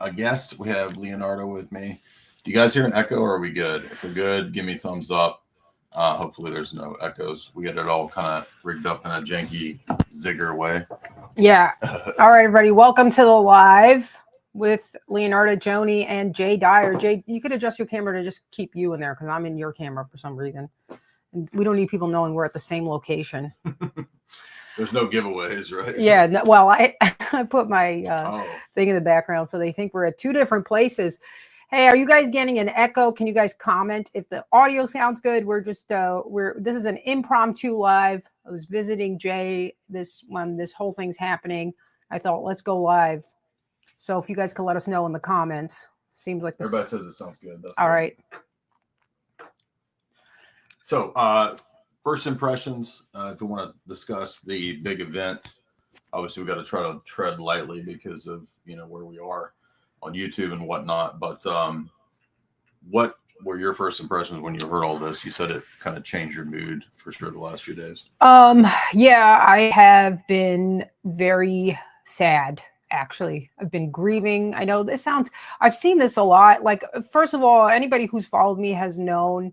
a guest. We have Leonardo with me. Do you guys hear an echo or are we good? If we're good, give me a thumbs up. Hopefully there's no echoes. We get it all kind of rigged up in a janky zigger way. Yeah. All right, everybody. Welcome to the live with Leonardo, Joni, and Jay Dyer. Jay, you could adjust your camera to just keep you in there because I'm in your camera for some reason. And we don't need people knowing we're at the same location. There's no giveaways, right? Yeah. No, well, I put my thing in the background so they think we're at two different places. Hey, are you guys getting an echo? Can you guys comment if the audio sounds good? We're just this is an impromptu live. I was visiting Jay when this whole thing's happening. I thought let's go live. So if you guys can let us know in the comments. Seems like everybody says it sounds good. That's all good. Right. So first impressions, if we want to discuss the big event, obviously we got to try to tread lightly because of where we are on YouTube and whatnot. But what were your first impressions when you heard all this? You said it kind of changed your mood for sure the last few days. Yeah, I have been very sad. Actually, I've been grieving. I know I've seen this a lot. Like, first of all, anybody who's followed me has known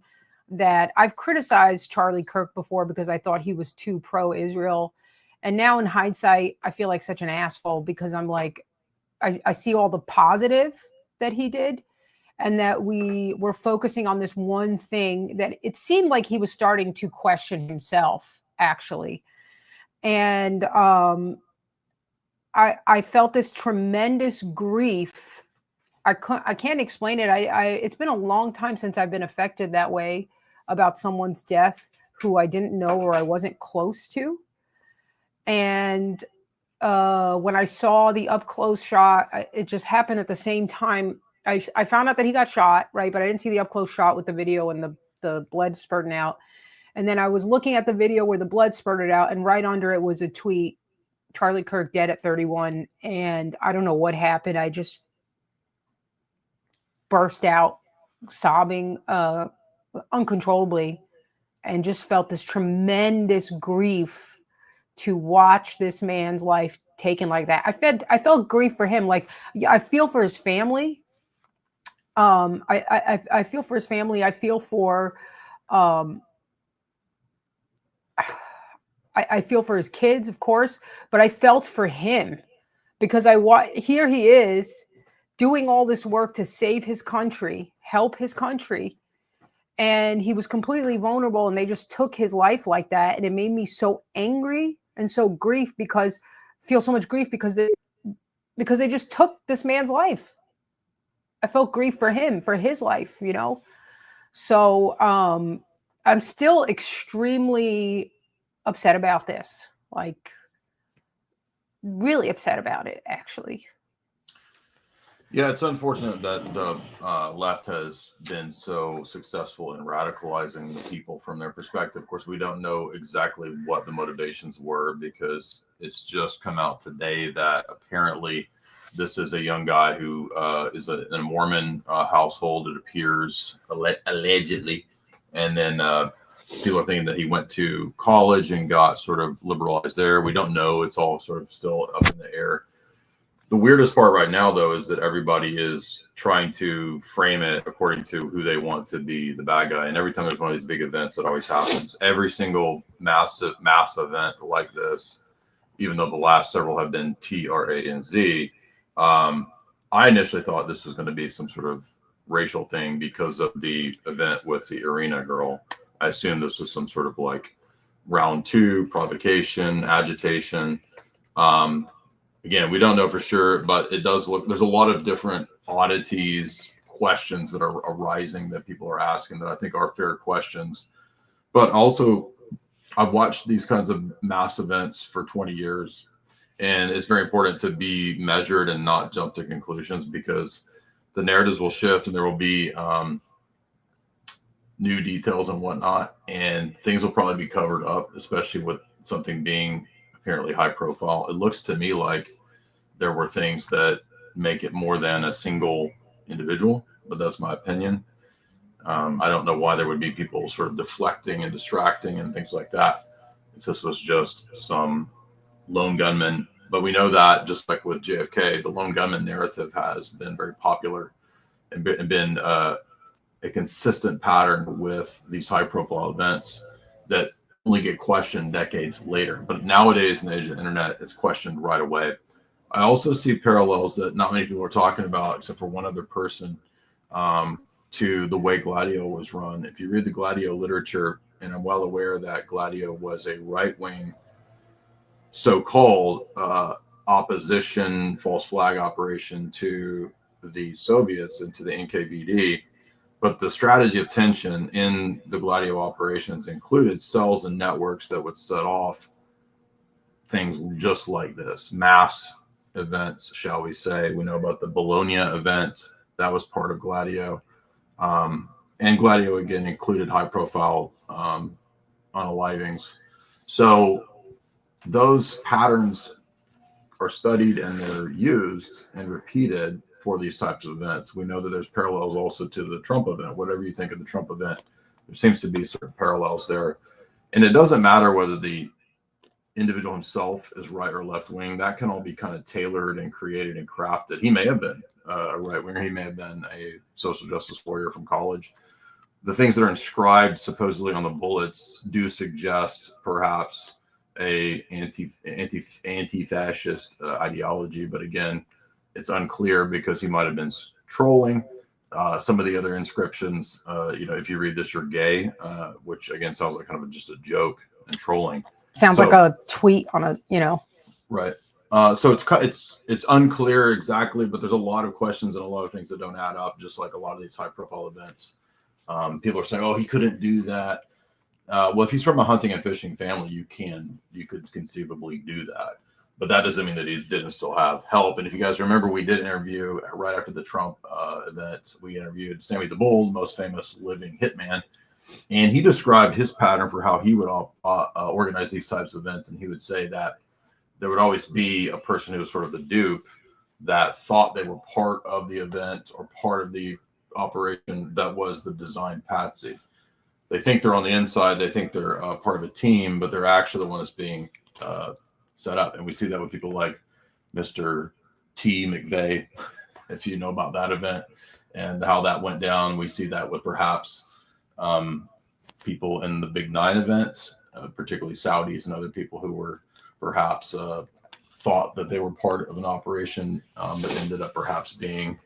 that I've criticized Charlie Kirk before because I thought he was too pro-Israel. And now in hindsight, I feel like such an asshole because I'm like, I see all the positive that he did and that we were focusing on this one thing that it seemed like he was starting to question himself, actually. And I felt this tremendous grief. I can't explain it. It's been a long time since I've been affected that way about someone's death who I didn't know or I wasn't close to. And when I saw the up close shot, it just happened at the same time. I found out that he got shot, right? But I didn't see the up close shot with the video and the blood spurting out. And then I was looking at the video where the blood spurted out, and right under it was a tweet, Charlie Kirk dead at 31. And I don't know what happened. I just burst out sobbing uncontrollably and just felt this tremendous grief to watch this man's life taken like that. I felt grief for him. Like, I feel for his family. I feel for his family. I feel for, I feel for his kids, of course, but I felt for him because here he is doing all this work to save his country, help his country. And he was completely vulnerable and they just took his life like that. And it made me so angry and so feel so much grief because they just took this man's life. I felt grief for him, for his life, So I'm still extremely upset about this, like really upset about it, actually. Yeah, it's unfortunate that the left has been so successful in radicalizing the people from their perspective. Of course, we don't know exactly what the motivations were because it's just come out today that apparently this is a young guy who is in a Mormon household, it appears, allegedly. And then people are thinking that he went to college and got sort of liberalized there. We don't know. It's all sort of still up in the air. The weirdest part right now, though, is that everybody is trying to frame it according to who they want to be the bad guy. And every time there's one of these big events, it always happens. Every single mass event like this, even though the last several have been TRANZ, I initially thought this was going to be some sort of racial thing because of the event with the arena girl. I assumed this was some sort of like round 2 provocation, agitation. Again, we don't know for sure, but it does look, there's a lot of different oddities, questions that are arising that people are asking that I think are fair questions. But also, I've watched these kinds of mass events for 20 years, and it's very important to be measured and not jump to conclusions because the narratives will shift and there will be new details and whatnot, and things will probably be covered up, especially with something being apparently high profile. It looks to me like there were things that make it more than a single individual, but that's my opinion. I don't know why there would be people sort of deflecting and distracting and things like that. If this was just some lone gunman But we know that just like with JFK, the lone gunman narrative has been very popular and been a consistent pattern with these high profile events that only get questioned decades later. But nowadays, in the age of the internet, it's questioned right away. I also see parallels that not many people are talking about, except for one other person, to the way Gladio was run. If you read the Gladio literature, and I'm well aware that Gladio was a right-wing, so-called opposition false flag operation to the Soviets and to the NKVD, but the strategy of tension in the Gladio operations included cells and networks that would set off things just like this, mass events, shall we say. We know about the Bologna event. That was part of Gladio. And Gladio, again, included high-profile unalivings. So those patterns are studied and they're used and repeated for these types of events. We know that there's parallels also to the Trump event. Whatever you think of the Trump event, there seems to be certain parallels there. And it doesn't matter whether the individual himself is right or left wing. That can all be kind of tailored and created and crafted. He may have been a right winger. He may have been a social justice warrior from college. The things that are inscribed supposedly on the bullets do suggest perhaps a anti-fascist ideology, but again, it's unclear because he might have been trolling. Some of the other inscriptions, if you read this, you're gay, which again sounds like kind of just a joke and trolling. Sounds like a tweet on a, Right. So it's unclear exactly, but there's a lot of questions and a lot of things that don't add up, just like a lot of these high profile events. People are saying, oh, he couldn't do that. Well, if he's from a hunting and fishing family, you could conceivably do that. But that doesn't mean that he didn't still have help. And if you guys remember, we did interview right after the Trump event. We interviewed Sammy the Bull, most famous living hitman. And he described his pattern for how he would organize these types of events. And he would say that there would always be a person who was sort of the dupe that thought they were part of the event or part of the operation that was the design patsy. They think they're on the inside. They think they're part of a team, but they're actually the one that's being set up. And we see that with people like Mr. T. McVeigh, if you know about that event and how that went down. We see that with perhaps people in the Big Nine events, particularly Saudis and other people who were perhaps thought that they were part of an operation, but ended up perhaps being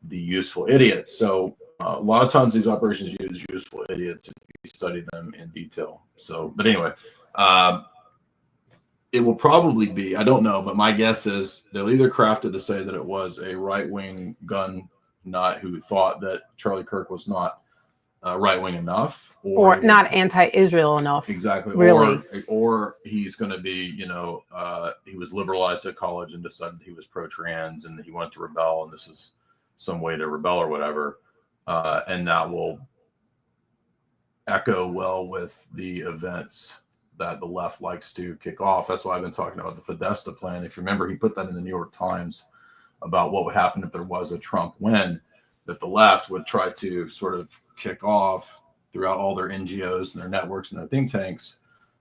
the useful idiots. So a lot of times these operations use useful idiots if you study them in detail. So, but anyway, it will probably be, I don't know, but my guess is they'll either craft it to say that it was a right-wing gun nut who thought that Charlie Kirk was not right-wing enough, or not anti-Israel enough. Exactly. Really. Or he's going to be, he was liberalized at college and decided he was pro-trans and he wanted to rebel, and this is some way to rebel or whatever. And that will echo well with the events that the left likes to kick off. That's why I've been talking about the Podesta plan. If you remember, he put that in the New York Times about what would happen if there was a Trump win, that the left would try to sort of kick off throughout all their NGOs and their networks and their think tanks,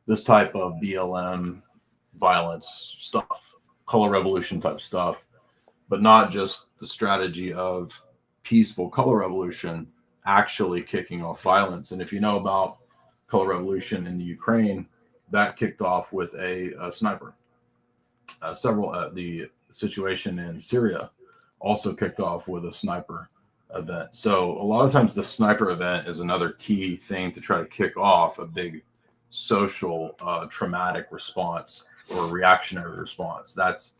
this type of BLM violence stuff, color revolution type stuff, but not just the strategy of peaceful color revolution actually kicking off violence. And if you know about color revolution in the Ukraine, that kicked off with a sniper. The situation in Syria also kicked off with a sniper event. So a lot of times the sniper event is another key thing to try to kick off a big social traumatic response or reactionary response. That's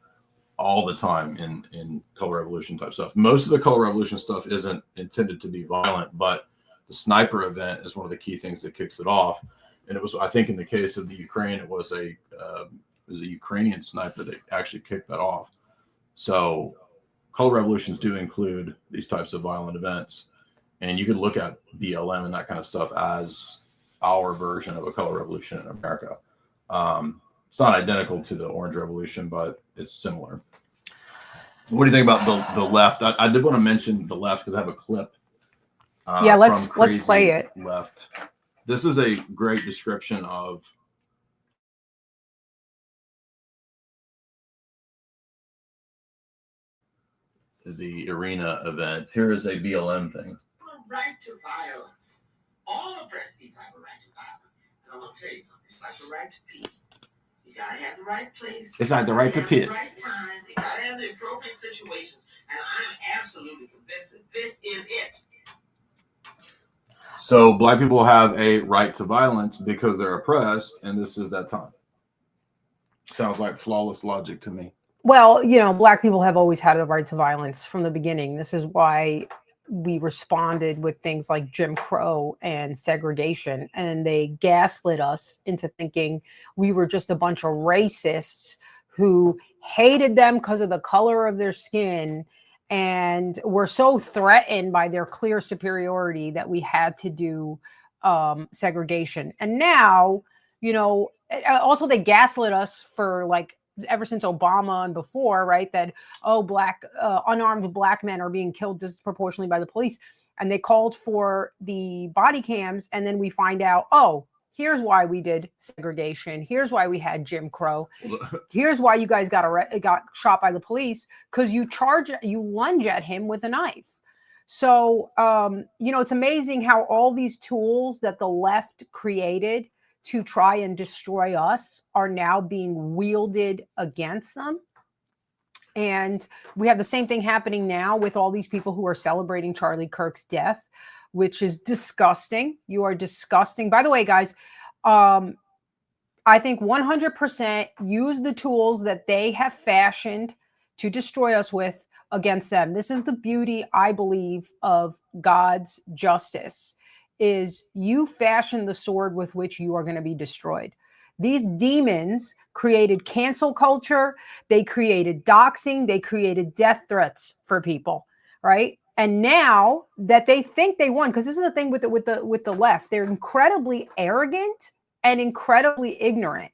all the time in color revolution type stuff. Most of the color revolution stuff isn't intended to be violent, but the sniper event is one of the key things that kicks it off. And it was, I think in the case of the Ukraine, it was a Ukrainian sniper that actually kicked that off. So color revolutions do include these types of violent events. And you could look at BLM and that kind of stuff as our version of a color revolution in America. It's not identical to the Orange Revolution, but it's similar. What do you think about the left? I did want to mention the left because I have a clip. Let's play it. Left. This is a great description of the arena event. Here is a BLM thing. Right to violence. All oppressed people have a right to violence. And I'm going to tell you something. It's like the right to peace. You got to have the right place. It's like the right to piss. The right time. You got to have the appropriate situation. And I'm absolutely convinced that this is it. So black people have a right to violence because they're oppressed, and this is that time. Sounds like flawless logic to me. Well, you know, black people have always had a right to violence from the beginning. This is why we responded with things like Jim Crow and segregation, and they gaslit us into thinking we were just a bunch of racists who hated them because of the color of their skin and were so threatened by their clear superiority that we had to do segregation. And now, you know, also they gaslit us for like ever since Obama and before, right? That, oh, unarmed black men are being killed disproportionately by the police. And they called for the body cams. And then we find out, oh, here's why we did segregation. Here's why we had Jim Crow. Here's why you guys got shot by the police, because you lunge at him with a knife. So, you know, it's amazing how all these tools that the left created to try and destroy us are now being wielded against them. And we have the same thing happening now with all these people who are celebrating Charlie Kirk's death, which is disgusting. You are disgusting. By the way, guys, I think 100% use the tools that they have fashioned to destroy us with against them. This is the beauty, I believe, of God's justice, is you fashion the sword with which you are going to be destroyed. These demons created cancel culture. They created doxing. They created death threats for people, right? And now that they think they won, because this is the thing with the left, they're incredibly arrogant and incredibly ignorant.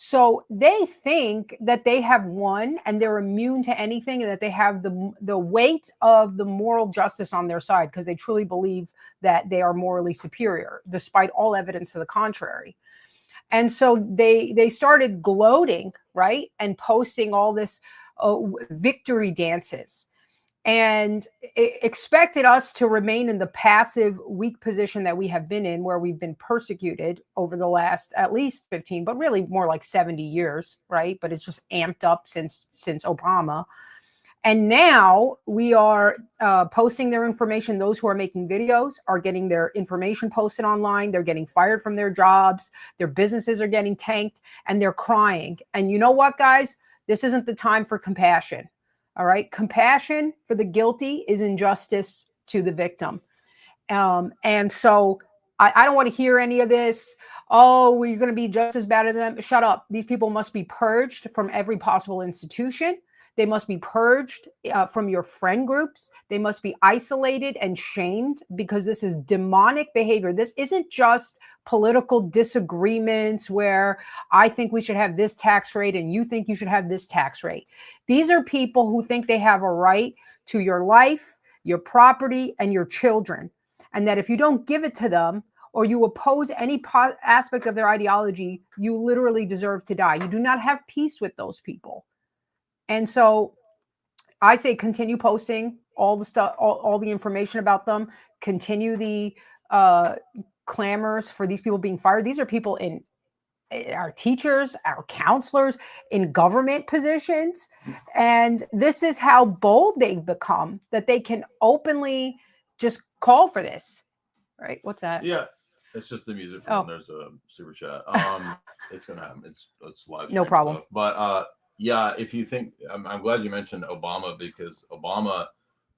So they think that they have won and they're immune to anything, and that they have the weight of the moral justice on their side, because they truly believe that they are morally superior, despite all evidence to the contrary. And so they started gloating, right, and posting all this victory dances, and expected us to remain in the passive, weak position that we have been in, where we've been persecuted over the last at least 15, but really more like 70 years, right? But it's just amped up since Obama. And now we are posting their information. Those who are making videos are getting their information posted online. They're getting fired from their jobs. Their businesses are getting tanked, and they're crying. And you know what, guys? This isn't the time for compassion. All right. Compassion for the guilty is injustice to the victim. And so I don't want to hear any of this. Oh, we're going to be just as bad as them. Shut up. These people must be purged from every possible institution. They must be purged from your friend groups. They must be isolated and shamed, because this is demonic behavior. This isn't just political disagreements where I think we should have this tax rate and you think you should have this tax rate. These are people who think they have a right to your life, your property, and your children. And that if you don't give it to them, or you oppose any aspect of their ideology, you literally deserve to die. You do not have peace with those people. And so I say continue posting all the stuff, all the information about them. Continue the clamors for these people being fired. These are people in our teachers, our counselors, in government positions. And this is how bold they've become, that they can openly just call for this. Right? What's that? Yeah. It's just the music. There's a super chat. It's going to happen. It's live. No problem. Stuff. But yeah, if you think, I'm glad you mentioned Obama, because Obama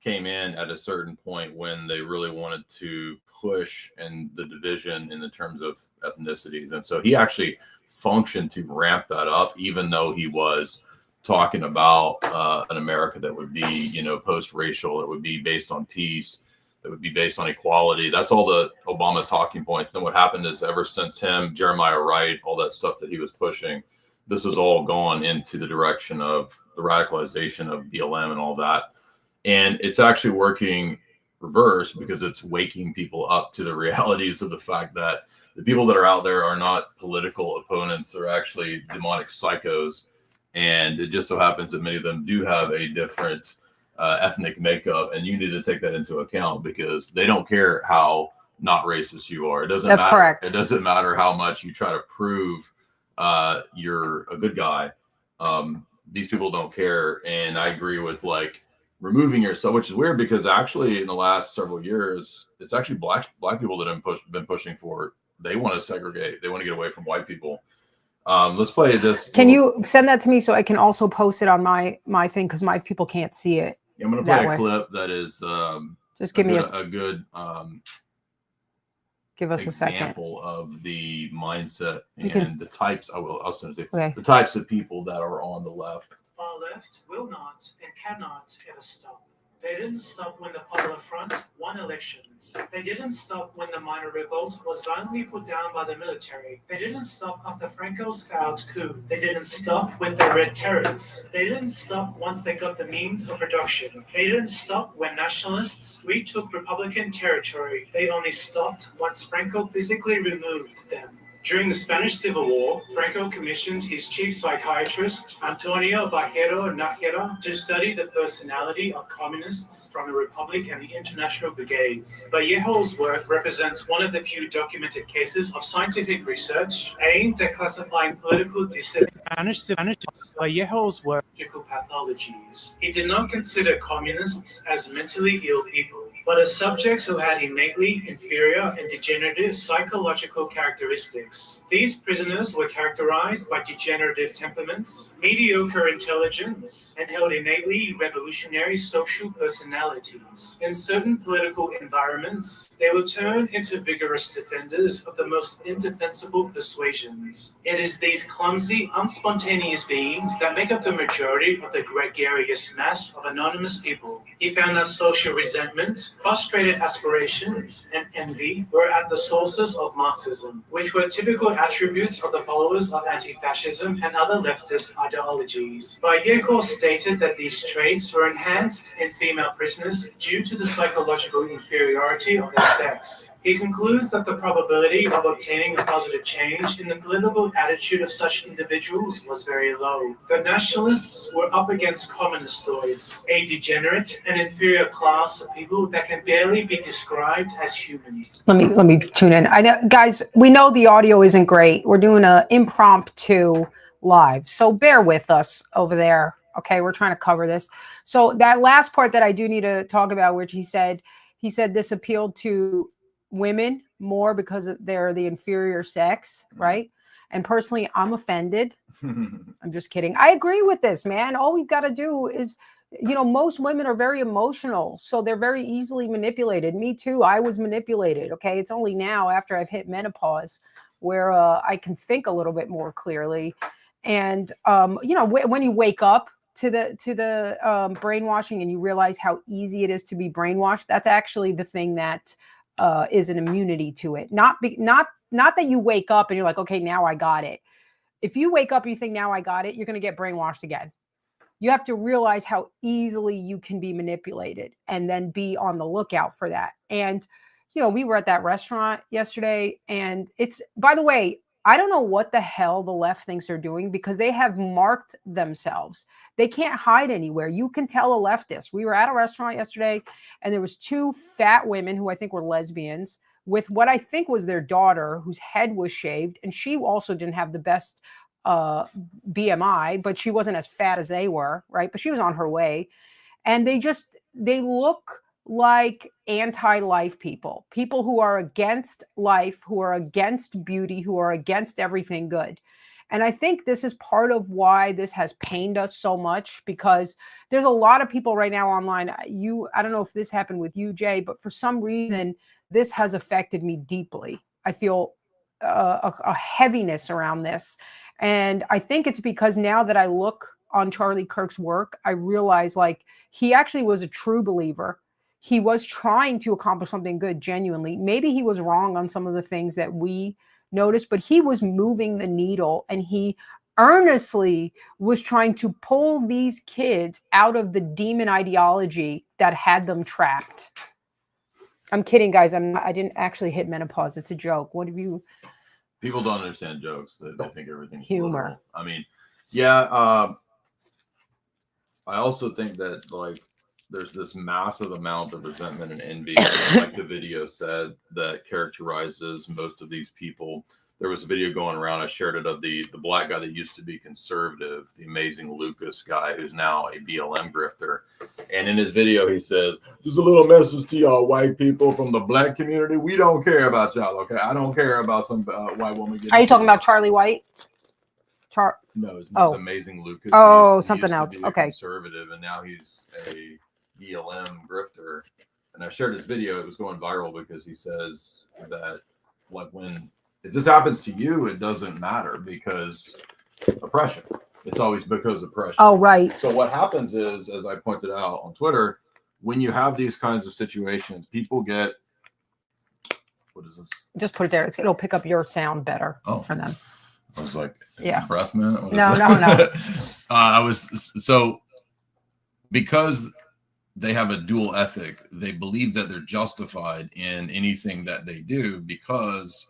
came in at a certain point when they really wanted to push in the division in the terms of ethnicities. And so he actually functioned to ramp that up, even though he was talking about an America that would be, you know, post-racial, that would be based on peace, that would be based on equality. That's all the Obama talking points. Then what happened is, ever since him, Jeremiah Wright, all that stuff that he was pushing, this has all gone into the direction of the radicalization of BLM and all that. And it's actually working reverse, because it's waking people up to the realities of the fact that the people that are out there are not political opponents. They're actually demonic psychos. And it just so happens that many of them do have a different ethnic makeup, and you need to take that into account because they don't care how not racist you are. It doesn't That's matter. correct. It doesn't matter how much you try to prove you're a good guy. These people don't care, and I agree with like removing yourself, which is weird because actually in the last several years, it's actually black people that have been pushing for it. They want to segregate. They want to get away from white people. Let's play this. Can you send that to me so I can also post it on my thing because my people can't see it? I'm going to play a clip that is just give me a good give us a second example of the mindset and the types. I'll send it to you. Okay. The types of people that are on the left. Far left will not and cannot ever stop. They didn't stop when the Popular Front won elections. They didn't stop when the minor revolt was violently put down by the military. They didn't stop after Franco's failed coup. They didn't stop with the Red Terrors. They didn't stop once they got the means of production. They didn't stop when nationalists retook Republican territory. They only stopped once Franco physically removed them. During the Spanish Civil War, Franco commissioned his chief psychiatrist, Antonio Bajero Nájera, to study the personality of communists from the Republic and the International Brigades. Vallejo's work represents one of the few documented cases of scientific research aimed at classifying political dissidents. Vallejo's work pathologies. He did not consider communists as mentally ill people, but as subjects who had innately inferior and degenerative psychological characteristics. These prisoners were characterized by degenerative temperaments, mediocre intelligence, and held innately revolutionary social personalities. In certain political environments, they will turn into vigorous defenders of the most indefensible persuasions. It is these clumsy, unspontaneous beings that make up the majority of the gregarious mass of anonymous people. He found that social resentment, frustrated aspirations, and envy were at the sources of Marxism, which were typical attributes of the followers of anti-fascism and other leftist ideologies. Vallejo stated that these traits were enhanced in female prisoners due to the psychological inferiority of their sex. He concludes that the probability of obtaining a positive change in the political attitude of such individuals was very low. The nationalists were up against communistoids, a degenerate and inferior class of people that can barely be described as human. Let me tune in. I know, guys, we know the audio isn't great. We're doing an impromptu live, so bear with us over there. Okay, we're trying to cover this. So that last part that I do need to talk about, which he said this appealed to women more because they're the inferior sex, right? And personally, I'm offended. I'm just kidding. I agree with this, man. All we've got to do is, most women are very emotional, so they're very easily manipulated. Me too. I was manipulated. Okay. It's only now after I've hit menopause where I can think a little bit more clearly. And, when you wake up to the brainwashing and you realize how easy it is to be brainwashed, that's actually the thing that is an immunity to it. Not that you wake up and you're like, okay, now I got it. If you wake up and you think now I got it, you're going to get brainwashed again. You have to realize how easily you can be manipulated and then be on the lookout for that. And, we were at that restaurant yesterday, and it's, by the way, I don't know what the hell the left thinks they're doing because they have marked themselves. They can't hide anywhere. You can tell a leftist. We were at a restaurant yesterday, and there was two fat women who I think were lesbians with what I think was their daughter whose head was shaved. And she also didn't have the best BMI, but she wasn't as fat as they were, right? But she was on her way. And they look like anti-life people who are against life, who are against beauty, who are against everything good. And I think this is part of why this has pained us so much, because there's a lot of people right now online. I don't know if this happened with you, Jay, but for some reason, this has affected me deeply. I feel a heaviness around this. And I think it's because now that I look on Charlie Kirk's work, I realize like he actually was a true believer. He was trying to accomplish something good, genuinely. Maybe he was wrong on some of the things that we noticed, but he was moving the needle, and he earnestly was trying to pull these kids out of the demon ideology that had them trapped. I'm kidding, guys. I didn't actually hit menopause. It's a joke. What have you? People don't understand jokes. They think everything's humor. Literal. I mean, yeah. I also think that like there's this massive amount of resentment and envy, like the video said, that characterizes most of these people. There was a video going around, I shared it, of the black guy that used to be conservative, the amazing Lucas guy who's now a BLM grifter. And in his video, he says, just a little message to y'all white people from the black community. We don't care about y'all, okay? I don't care about some white woman getting. Are you talking about Charlie White? No, his name's Amazing Lucas. Something else. Okay. Conservative, and now he's a BLM grifter. And I shared his video. It was going viral because he says that, like, when if this happens to you, it doesn't matter because oppression. It's always because of oppression. Oh, right. So what happens is, as I pointed out on Twitter, when you have these kinds of situations, people get, what is this? Just put it there. It'll pick up your sound better for them. I was like, yeah, breath mint. No. So because they have a dual ethic, they believe that they're justified in anything that they do because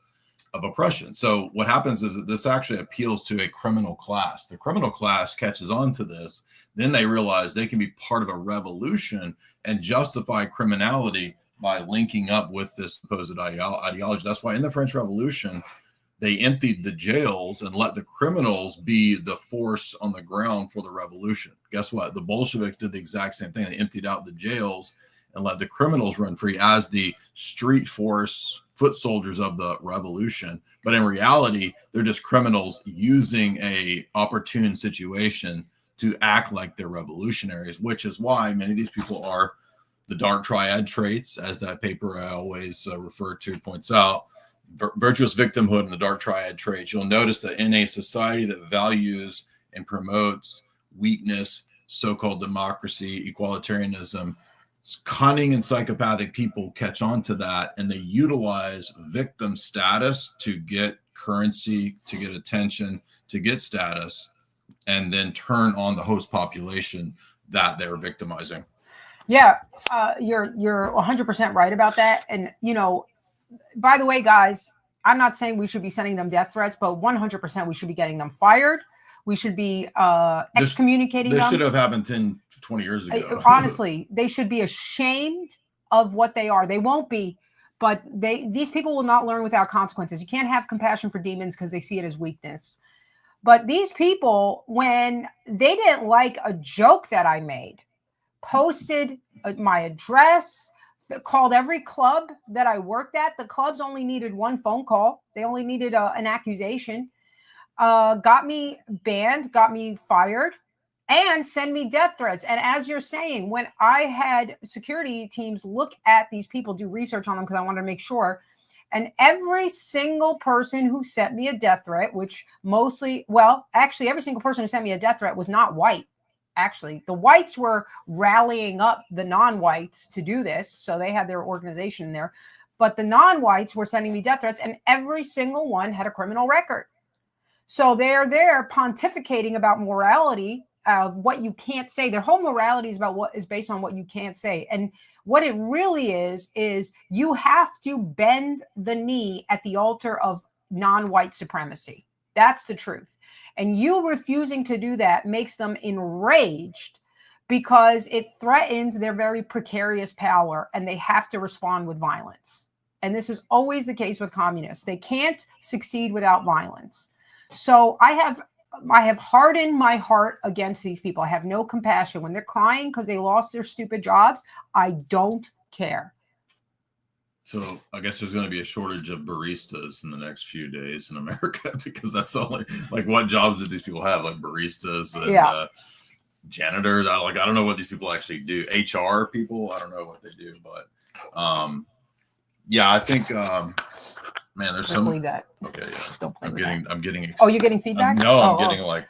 of oppression. So what happens is that this actually appeals to a criminal class. The criminal class catches on to this. Then they realize they can be part of a revolution and justify criminality by linking up with this supposed ideology. That's why in the French Revolution, they emptied the jails and let the criminals be the force on the ground for the revolution. Guess what? The Bolsheviks did the exact same thing. They emptied out the jails and let the criminals run free as the street force, foot soldiers of the revolution. But in reality, they're just criminals using a opportune situation to act like they're revolutionaries, which is why many of these people are the dark triad traits, as that paper I always refer to points out. Virtuous victimhood and the dark triad traits. You'll notice that in a society that values and promotes weakness, so-called democracy, equalitarianism, cunning and psychopathic people catch on to that, and they utilize victim status to get currency, to get attention, to get status, and then turn on the host population that they're victimizing. Yeah, you're 100% right about that. And, by the way, guys, I'm not saying we should be sending them death threats, but 100% we should be getting them fired. We should be excommunicating them. This should have happened 10, 20 years ago. Honestly, they should be ashamed of what they are. They won't be, but these people will not learn without consequences. You can't have compassion for demons because they see it as weakness. But these people, when they didn't like a joke that I made, posted my address, called every club that I worked at. The clubs only needed one phone call. They only needed an accusation. Got me banned, got me fired, and send me death threats. And as you're saying, when I had security teams look at these people, do research on them because I wanted to make sure, and every single person who sent me a death threat, which actually every single person who sent me a death threat was not white. Actually, the whites were rallying up the non-whites to do this. So they had their organization in there. But the non-whites were sending me death threats, and every single one had a criminal record. So they're there pontificating about morality of what you can't say. Their whole morality is about what is based on what you can't say. And what it really is you have to bend the knee at the altar of non-white supremacy. That's the truth. And you refusing to do that makes them enraged because it threatens their very precarious power, and they have to respond with violence. And this is always the case with communists. They can't succeed without violence. So I have hardened my heart against these people. I have no compassion. When they're crying because they lost their stupid jobs, I don't care. So I guess there's going to be a shortage of baristas in the next few days in America because that's the only, like, what jobs did these people have? Like baristas and janitors. I don't know what these people actually do. HR people, I don't know what they do, but I think man, there's just leave that. Okay, yeah. Just don't play I'm getting. Oh, you're getting feedback? I'm getting like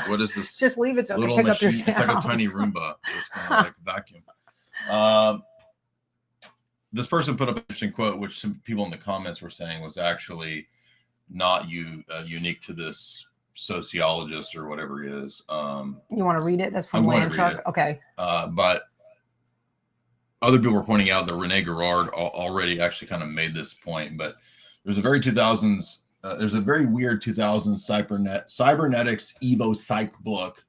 what is this? Just leave it so little pick machine. Up your It's like a tiny Roomba. It's kind of like a vacuum. This person put up an interesting quote, which some people in the comments were saying was actually not unique to this sociologist or whatever he is. You want to read it? That's from Landshark. Okay. But other people were pointing out that Rene Girard already actually kind of made this point, but there's a very 2000s, there's a very weird 2000s cybernetics Evo Psych book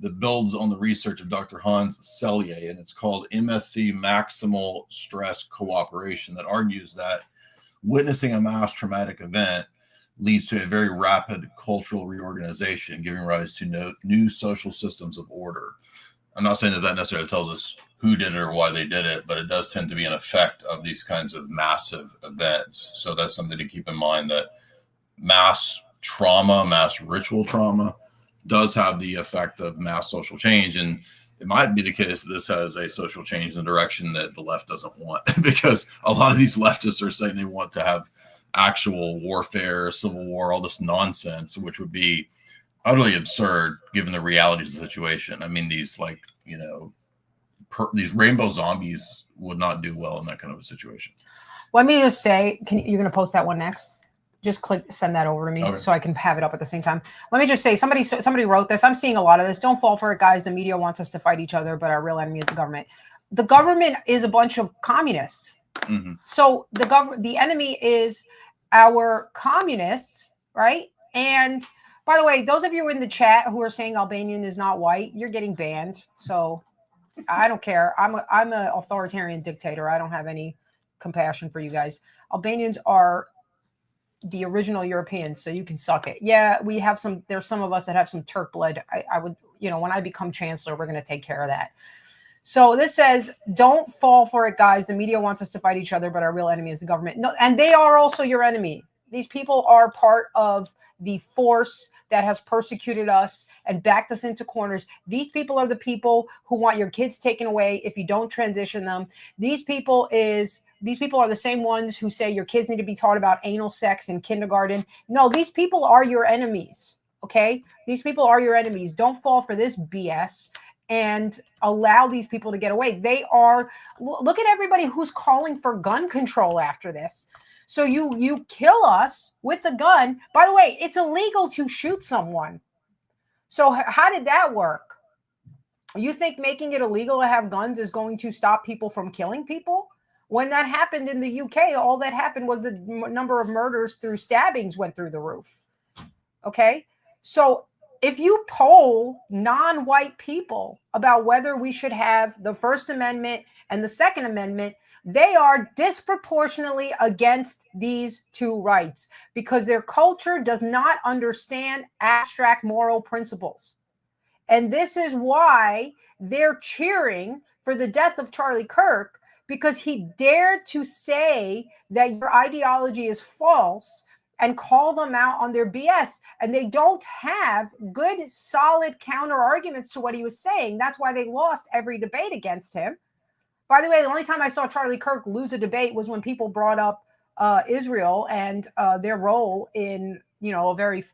that builds on the research of Dr. Hans Selye, and it's called MSC Maximal Stress Cooperation, that argues that witnessing a mass traumatic event leads to a very rapid cultural reorganization, giving rise to new social systems of order. I'm not saying that necessarily tells us who did it or why they did it, but it does tend to be an effect of these kinds of massive events. So that's something to keep in mind, that mass trauma, mass ritual trauma does have the effect of mass social change. And it might be the case that this has a social change in the direction that the left doesn't want, because a lot of these leftists are saying they want to have actual warfare, civil war, all this nonsense, which would be utterly absurd given the realities of the situation. I mean, these these rainbow zombies would not do well in that kind of a situation. Let me just say, you're going to post that one next? Just send that over to me so I can have it up at the same time. Let me just say, somebody wrote this. I'm seeing a lot of this. Don't fall for it, guys. The media wants us to fight each other, but our real enemy is the government. The government is a bunch of communists. Mm-hmm. So the enemy is our communists, right? And by the way, those of you in the chat who are saying Albanian is not white, you're getting banned. So I don't care. I'm an authoritarian dictator. I don't have any compassion for you guys. Albanians are the original Europeans, so you can suck it. Yeah, we have some. There's some of us that have some Turk blood. I would, when I become chancellor, we're going to take care of that. So this says, don't fall for it, guys. The media wants us to fight each other, but our real enemy is the government. No, and they are also your enemy. These people are part of the force that has persecuted us and backed us into corners. These people are the people who want your kids taken away if you don't transition them. These people are the same ones who say your kids need to be taught about anal sex in kindergarten. No, these people are your enemies, okay? These people are your enemies. Don't fall for this BS and allow these people to get away. Look at everybody who's calling for gun control after this. So you kill us with a gun. By the way, it's illegal to shoot someone. So how did that work? You think making it illegal to have guns is going to stop people from killing people? When that happened in the UK, all that happened was the number of murders through stabbings went through the roof. Okay? So if you poll non-white people about whether we should have the First Amendment and the Second Amendment, they are disproportionately against these two rights because their culture does not understand abstract moral principles. And this is why they're cheering for the death of Charlie Kirk, because he dared to say that your ideology is false and call them out on their BS. And they don't have good, solid counter arguments to what he was saying. That's why they lost every debate against him. By the way, the only time I saw Charlie Kirk lose a debate was when people brought up Israel and their role in, a very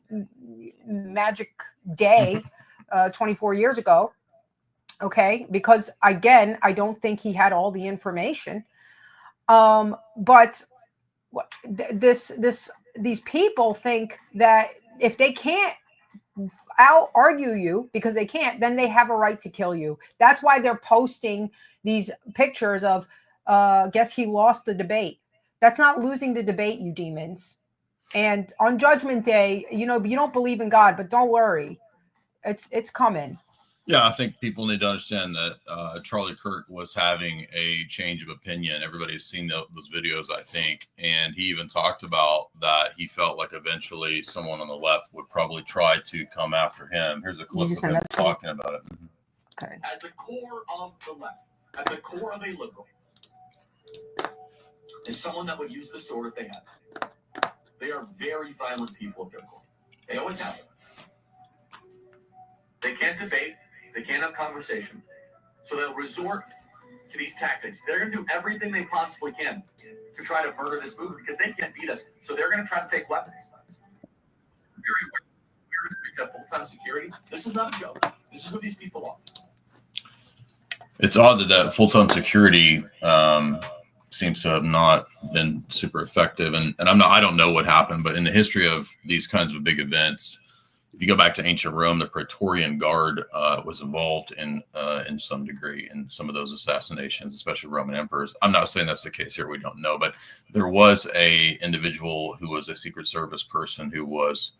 magic day 24 years ago. Okay, because again, I don't think he had all the information. But these people think that if they can't out-argue you because they can't, then they have a right to kill you. That's why they're posting these pictures of, guess he lost the debate. That's not losing the debate, you demons. And on Judgment Day, you don't believe in God, but don't worry. It's coming. Yeah, I think people need to understand that Charlie Kirk was having a change of opinion. Everybody's seen those videos, I think. And he even talked about that he felt like eventually someone on the left would probably try to come after him. Here's a clip of him talking about it. Okay. At the core of the left, at the core of a liberal, is someone that would use the sword if they had it. They are very violent people at their core. They always have it. They can't debate. They can't have conversation. So they'll resort to these tactics. They're going to do everything they possibly can to try to murder this movement because they can't beat us. So they're going to try to take weapons. We have full-time security. This is not a joke. This is who these people are. It's odd that full-time security seems to have not been super effective. And I don't know what happened, but in the history of these kinds of big events, if you go back to ancient Rome, the Praetorian Guard was involved in some degree in some of those assassinations, especially Roman emperors. I'm not saying that's the case here. We don't know, but there was a individual who was a Secret Service person who was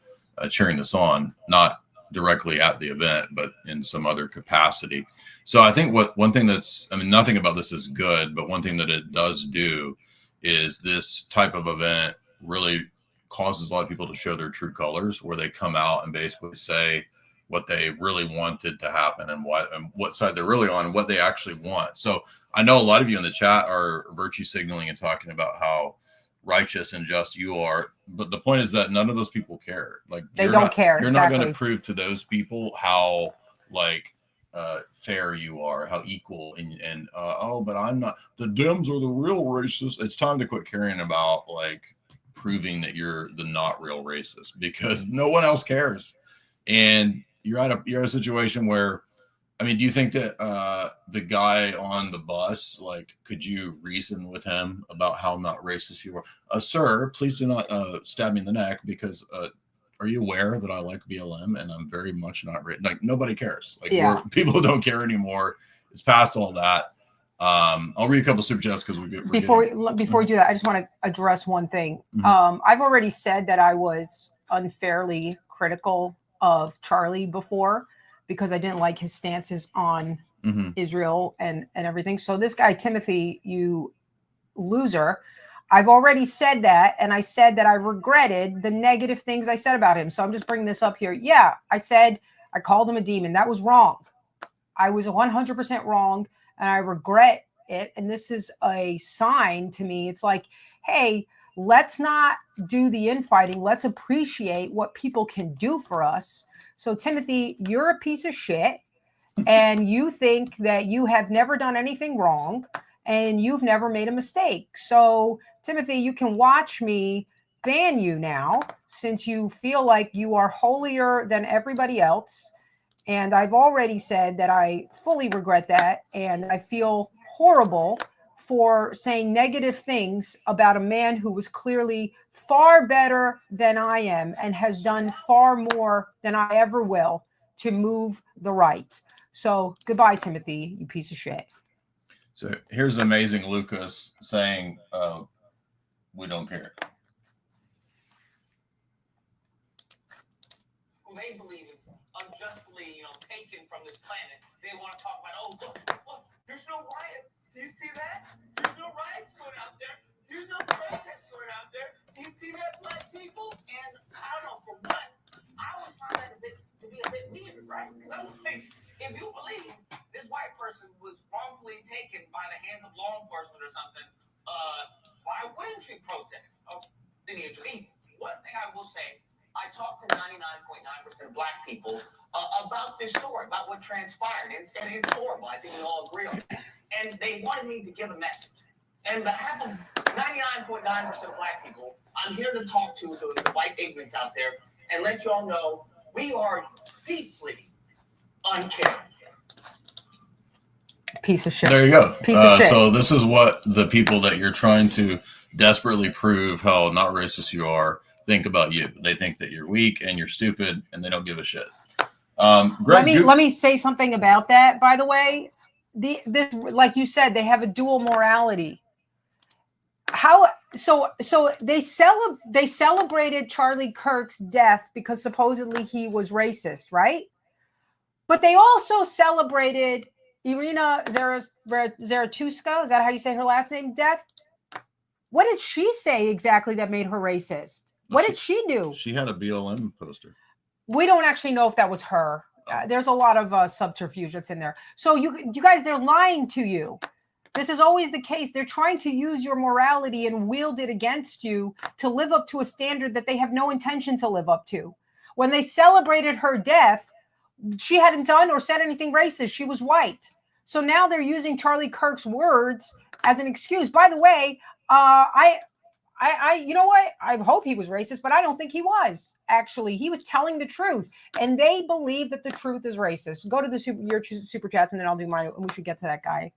cheering this on, not directly at the event, but in some other capacity. So I think one thing nothing about this is good, but one thing that it does do is this type of event really causes a lot of people to show their true colors, where they come out and basically say what they really wanted to happen and what side they're really on and what they actually want. So I know a lot of you in the chat are virtue signaling and talking about how righteous and just you are, but the point is that none of those people care. Like, they don't care. You're exactly. not going to prove to those people how fair you are, how equal, and oh, but I'm not. The Dems are the real racists. It's time to quit caring about proving that you're the not real racist, because no one else cares. And you're at a situation where, I mean, do you think that the guy on the bus, could you reason with him about how not racist you are? Sir, please do not stab me in the neck, because are you aware that I like BLM and I'm very much not nobody cares. People don't care anymore. It's past all that. I'll read a couple of super chats because before we do that, I just want to address one thing. Mm-hmm. I've already said that I was unfairly critical of Charlie before, because I didn't like his stances on Israel and everything. So this guy, Timothy, you loser, I've already said that. And I said that I regretted the negative things I said about him. So I'm just bringing this up here. Yeah, I said I called him a demon. That was wrong. I was 100% wrong. And I regret it. And this is a sign to me. It's like, hey, let's not do the infighting. Let's appreciate what people can do for us. So, Timothy, you're a piece of shit, and you think that you have never done anything wrong, and you've never made a mistake. So, Timothy, you can watch me ban you now, since you feel like you are holier than everybody else. And I've already said that I fully regret that, and I feel horrible for saying negative things about a man who was clearly far better than I am and has done far more than I ever will to move the right. So goodbye, Timothy, you piece of shit. So here's amazing Lucas saying, we don't care. Who they believe is unjustly, taken from this planet. They want to talk about, look, there's no riot. Do you see that? There's no riots going out there. There's no protests going out there. Do you see that, black people? And I don't know, for what? I always find that to be a bit weird, right? Because I'm like, if you believe this white person was wrongfully taken by the hands of law enforcement or something, why wouldn't you protest? Oh, then you intervene. One thing I will say, I talked to 99.9% of black people about this story, about what transpired, and it's horrible. I think we all agree on that. And they wanted me to give a message. And on behalf of 99.9% of black people, I'm here to talk to the white ignorants out there and let you all know we are deeply uncaring. Piece of shit. There you go. Piece of shit. So this is what the people that you're trying to desperately prove how not racist you are think about you. They think that you're weak and you're stupid, and they don't give a shit. Let me say something about that. By the way, this, like you said, they have a dual morality. So they celebrated Charlie Kirk's death because supposedly he was racist, right? But they also celebrated Irina Zaratustra. Is that how you say her last name? Death. What did she say exactly that made her racist? What did she do? She had a BLM poster. We don't actually know if that was her. There's a lot of subterfuge that's in there. So you guys, they're lying to you. This is always the case. They're trying to use your morality and wield it against you to live up to a standard that they have no intention to live up to. When they celebrated her death, she hadn't done or said anything racist. She was white. So now they're using Charlie Kirk's words as an excuse. By the way, you know what? I hope he was racist, but I don't think he was. Actually, he was telling the truth, and they believe that the truth is racist. Go to your super chats, and then I'll do mine. We should get to that guy.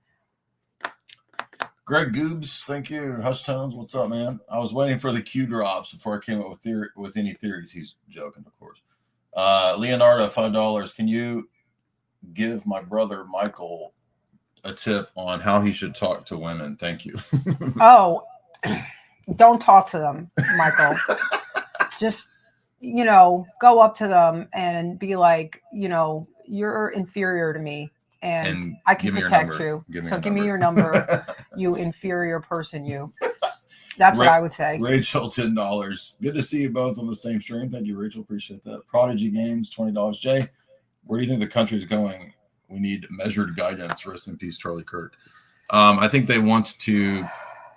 Greg Goobs, thank you. Hush Tones, what's up, man? I was waiting for the Q drops before I came up with any theories. He's joking, of course. Leonardo, $5. Can you give my brother Michael a tip on how he should talk to women? Thank you. Oh, don't talk to them, Michael. Just go up to them and be like, you're inferior to me and I can give me your protect number. you. So give me your number, you inferior person, you. That's what I would say. Rachel, $10. Good to see you both on the same stream. Thank you, Rachel. Appreciate that. Prodigy Games, $20. Jay, where do you think the country's going? We need measured guidance. Rest in peace, Charlie Kirk. I think they want to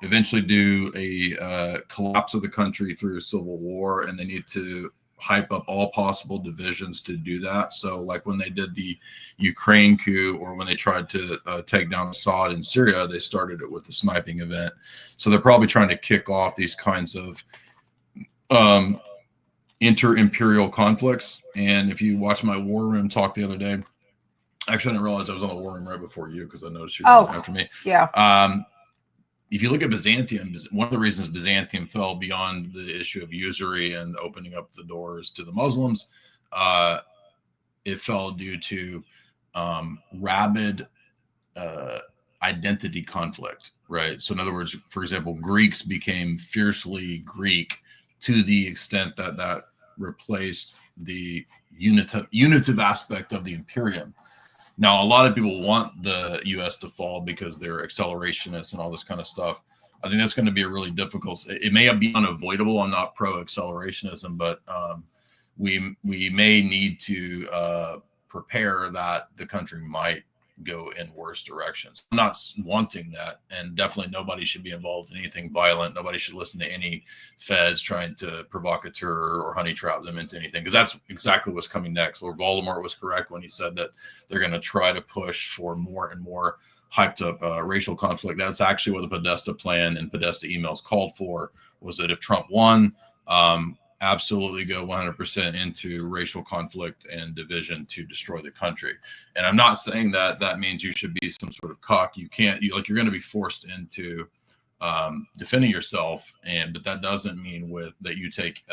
eventually do a collapse of the country through a civil war, and they need to hype up all possible divisions to do that. So like when they did the Ukraine coup, or when they tried to take down Assad in Syria, they started it with the sniping event. So they're probably trying to kick off these kinds of inter-imperial conflicts. And if you watch my war room talk the other day, actually I didn't realize I was on the war room right before you, because I noticed you were after me. Yeah. If you look at Byzantium, one of the reasons Byzantium fell beyond the issue of usury and opening up the doors to the Muslims, it fell due to rabid identity conflict, right? So in other words, for example, Greeks became fiercely Greek to the extent that that replaced the unitive aspect of the imperium. Now, a lot of people want the U.S. to fall because they're accelerationists and all this kind of stuff. I think that's going to be a really difficult. It may be unavoidable. I'm not pro-accelerationism, but we may need to prepare that the country might go in worse directions. I'm not wanting that, and definitely nobody should be involved in anything violent. Nobody should listen to any feds trying to provocateur or honey trap them into anything, because that's exactly what's coming next. Lord Voldemort was correct when he said that they're going to try to push for more and more hyped up racial conflict. That's actually what the Podesta plan and Podesta emails called for, was that if Trump won, absolutely go 100% into racial conflict and division to destroy the country. And I'm not saying that that means you should be some sort of cock. You're going to be forced into defending yourself, but that doesn't mean that you take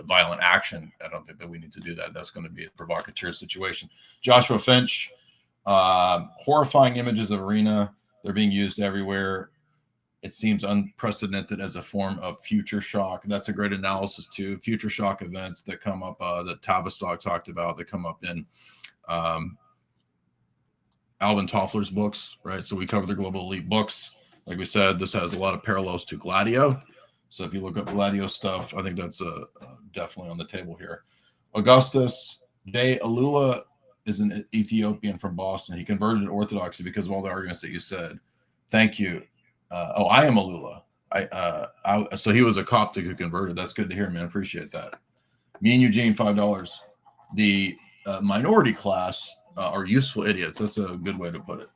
violent action. I don't think that we need to do that. That's going to be a provocateur situation. Joshua Finch, horrifying images of arena. They're being used everywhere. It seems unprecedented as a form of future shock. That's a great analysis too. Future shock events that come up, that Tavistock talked about, that come up in Alvin Toffler's books, right? So we cover the Global Elite books. Like we said, this has a lot of parallels to Gladio. So if you look up Gladio stuff, I think that's definitely on the table here. Augustus J. Alula is an Ethiopian from Boston. He converted to Orthodoxy because of all the arguments that you said. Thank you. I am Alula. So he was a Coptic who converted. That's good to hear, man. Appreciate that. Me and Eugene, $5. The minority class are useful idiots. That's a good way to put it.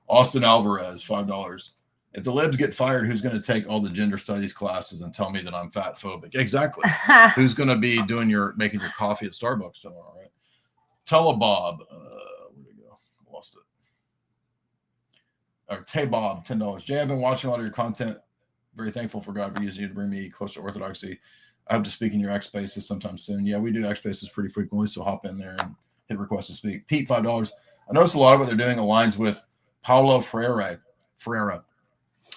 Austin Alvarez, $5. If the libs get fired, who's going to take all the gender studies classes and tell me that I'm fat phobic? Exactly. Who's going to be making your coffee at Starbucks tomorrow, right? Telebob, where'd it go? Lost it. Or Tay-Bob, $10. Jay, I've been watching a lot of your content. Very thankful for God for using you to bring me close to orthodoxy. I hope to speak in your X Spaces sometime soon. Yeah, we do X Spaces pretty frequently, so hop in there and hit request to speak. Pete, $5. I noticed a lot of what they're doing aligns with Paulo Freire.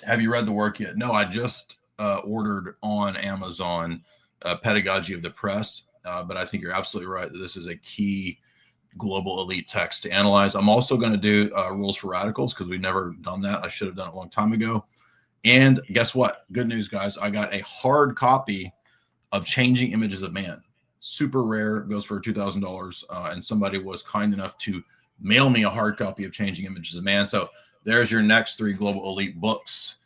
Have you read the work yet? No, I just ordered on Amazon Pedagogy of the Press, but I think you're absolutely right that this is a key global elite text to analyze. I'm also going to do Rules for Radicals, because we've never done that. I should have done it a long time ago. And guess what? Good news, guys. I got a hard copy of Changing Images of Man. Super rare. It goes for $2,000. And somebody was kind enough to mail me a hard copy of Changing Images of Man. So there's your next 3 global elite books.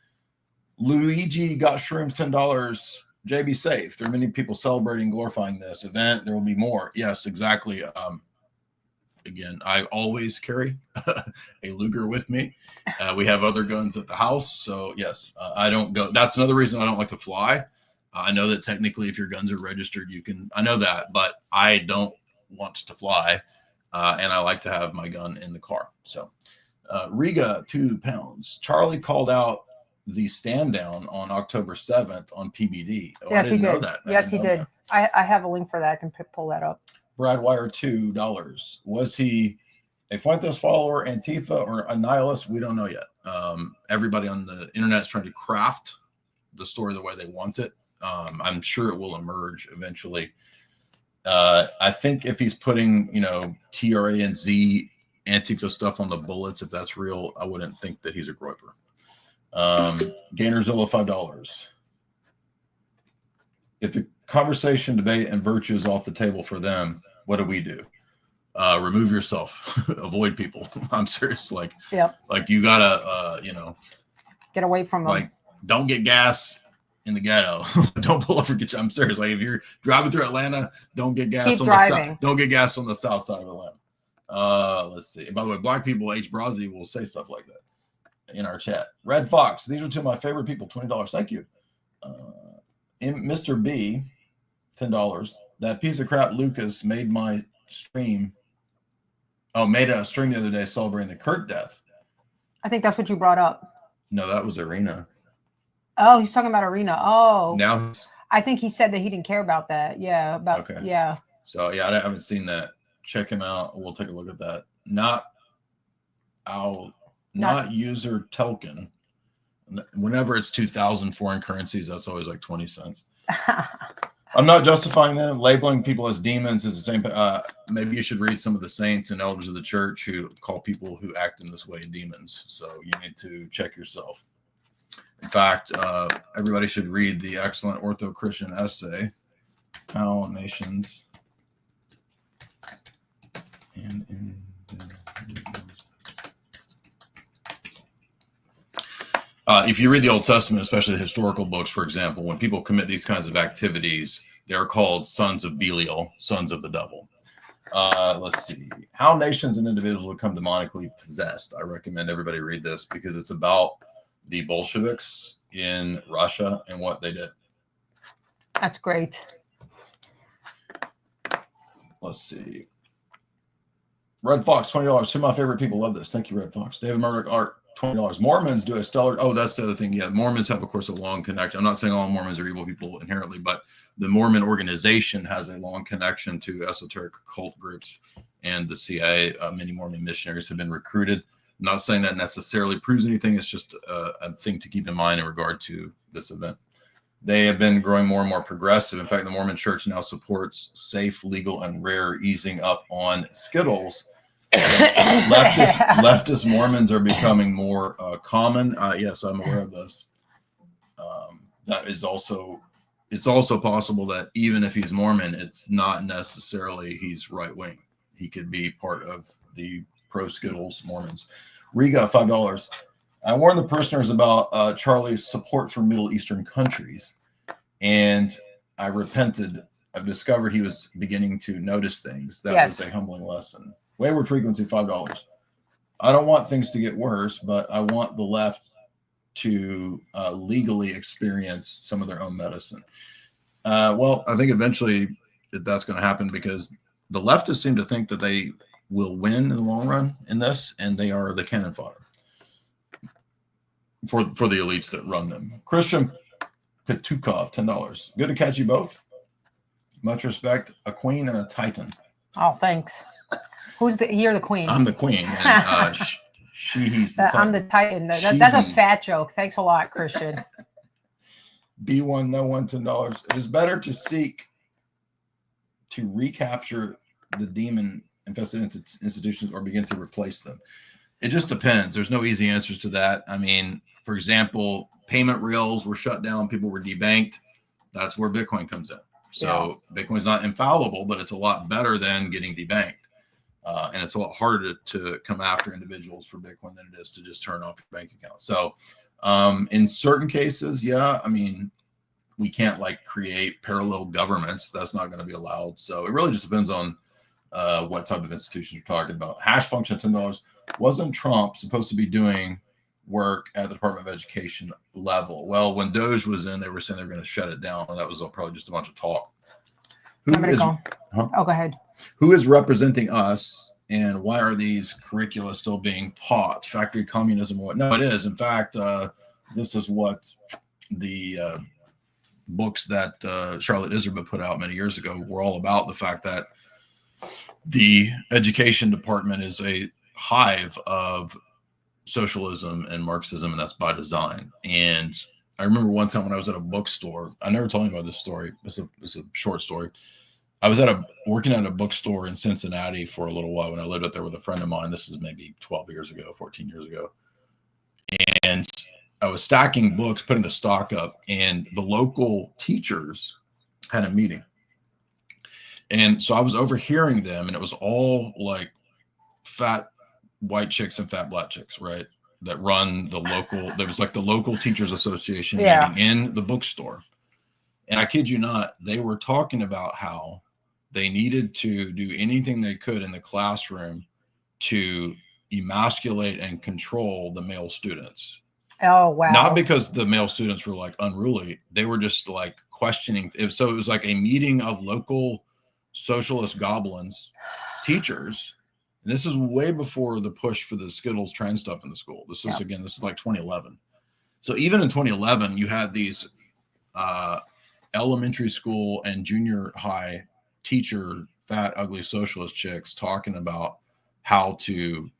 Luigi got shrooms, $10. JB safe. There are many people celebrating, glorifying this event. There will be more. Yes, exactly. Again, I always carry a Luger with me. We have other guns at the house. So yes, I don't go. That's another reason I don't like to fly. I know that technically if your guns are registered, you can, I know that, but I don't want to fly. And I like to have my gun in the car. So Riga, £2. Charlie called out the stand down on October 7th on PBD. Oh, yes, I didn't he know did. that. Yes, he did. I have a link for that. I can pull that up. Brad Wire, $2. Was he a Fuentes follower, Antifa, or a nihilist? We don't know yet. Everybody on the internet is trying to craft the story the way they want it. I'm sure it will emerge eventually. I think if he's putting, TRA and Z Antifa stuff on the bullets, if that's real, I wouldn't think that he's a groiper. Gainerzilla, $5. If the conversation, debate, and virtue is off the table for them, what do we do? Remove yourself, avoid people. I'm serious. Like you gotta, get away from them. Like, don't get gas in the ghetto. Don't pull over. I'm serious. Like, if you're driving through Atlanta, don't get gas Keep on driving. the south. Don't get gas on the south side of Atlanta. Let's see. And by the way, Black people, H. Brazzi will say stuff like that in our chat. Red Fox. These are two of my favorite people. $20. Thank you. Mr. B, $10. That piece of crap Lucas made my stream. Oh, made a stream the other day celebrating the Kirk death. I think that's what you brought up. No, that was Arena. Oh, he's talking about Arena. Oh, now I think he said that he didn't care about that. Yeah, yeah. So yeah, I haven't seen that. Check him out. We'll take a look at that. Not user token. Whenever it's 2,000 foreign currencies, that's always like 20 cents. I'm not justifying them. Labeling people as demons is the same. Maybe you should read some of the saints and elders of the church who call people who act in this way demons. So you need to check yourself. In fact, everybody should read the excellent Ortho Christian essay, How Nations and if you read the Old Testament, especially the historical books, for example, when people commit these kinds of activities, they're called sons of Belial, sons of the devil. Let's see. How nations and individuals will become demonically possessed. I recommend everybody read this because it's about the Bolsheviks in Russia and what they did. That's great. Let's see. Red Fox, $20. Two of my favorite people love this. Thank you, Red Fox. David Murdoch Art, $20. Mormons do a stellar. Oh, that's the other thing. Yeah, Mormons have, of course, a long connection. I'm not saying all Mormons are evil people inherently, but the Mormon organization has a long connection to esoteric cult groups and the CIA. Many Mormon missionaries have been recruited. I'm not saying that necessarily proves anything. It's just a thing to keep in mind in regard to this event. They have been growing more and more progressive. In fact, the Mormon Church now supports safe, legal, and rare easing up on Skittles. Leftist Mormons are becoming more common. Yes, I'm aware of this. That is also, it's also possible that even if he's Mormon, it's not necessarily he's right wing. He could be part of the pro Skittles Mormons. Riga, $5. I warned the prisoners about Charlie's support for Middle Eastern countries, and I repented. I've discovered he was beginning to notice things. That was a humbling lesson. Wayward Frequency, $5. I don't want things to get worse, but I want the left to legally experience some of their own medicine. Well, I think eventually that's going to happen because the leftists seem to think that they will win in the long run in this, and they are the cannon fodder for the elites that run them. Christian Petukov, $10. Good to catch you both. Much respect. A queen and a titan. Oh, thanks. You're the queen. I'm the queen. And, he's the titan. I'm the titan. That's a fat joke. Thanks a lot, Christian. B1, no one, $10. It is better to seek to recapture the demon infested institutions or begin to replace them. It just depends. There's no easy answers to that. I mean, for example, payment rails were shut down. People were debanked. That's where Bitcoin comes in. So Bitcoin's not infallible, but it's a lot better than getting debanked. And it's a lot harder to come after individuals for Bitcoin than it is to just turn off your bank account. So in certain cases, I mean, we can't like create parallel governments. That's not going to be allowed. So it really just depends on what type of institutions you're talking about. Hash function, $10. Wasn't Trump supposed to be doing work at the Department of Education level? Well, when Doge was in, they were saying they were going to shut it down. That was probably just a bunch of talk. Oh, go ahead. Who is representing us, and why are these curricula still being taught? Factory communism or what? No, it is. In fact, this is what the books that Charlotte Iserbyt put out many years ago were all about, the fact that the education department is a hive of socialism and Marxism, and that's by design. And I remember one time when I was at a bookstore, I never told anybody this story. It's a short story. I was working at a bookstore in Cincinnati for a little while when I lived up there with a friend of mine. This is maybe 12 years ago, 14 years ago. And I was stacking books, putting the stock up, and the local teachers had a meeting. And so I was overhearing them, and it was all like fat white chicks and fat black chicks, right? That run the local, there was like the local teachers association meeting in the bookstore. And I kid you not, they were talking about how they needed to do anything they could in the classroom to emasculate and control the male students. Oh, wow. Not because the male students were like unruly. They were just like questioning. So it was like a meeting of local socialist goblins, teachers. And this is way before the push for the Skittles trans stuff in the school. This is, again, this is like 2011. So even in 2011, you had these elementary school and junior high teacher, fat, ugly socialist chicks talking about how to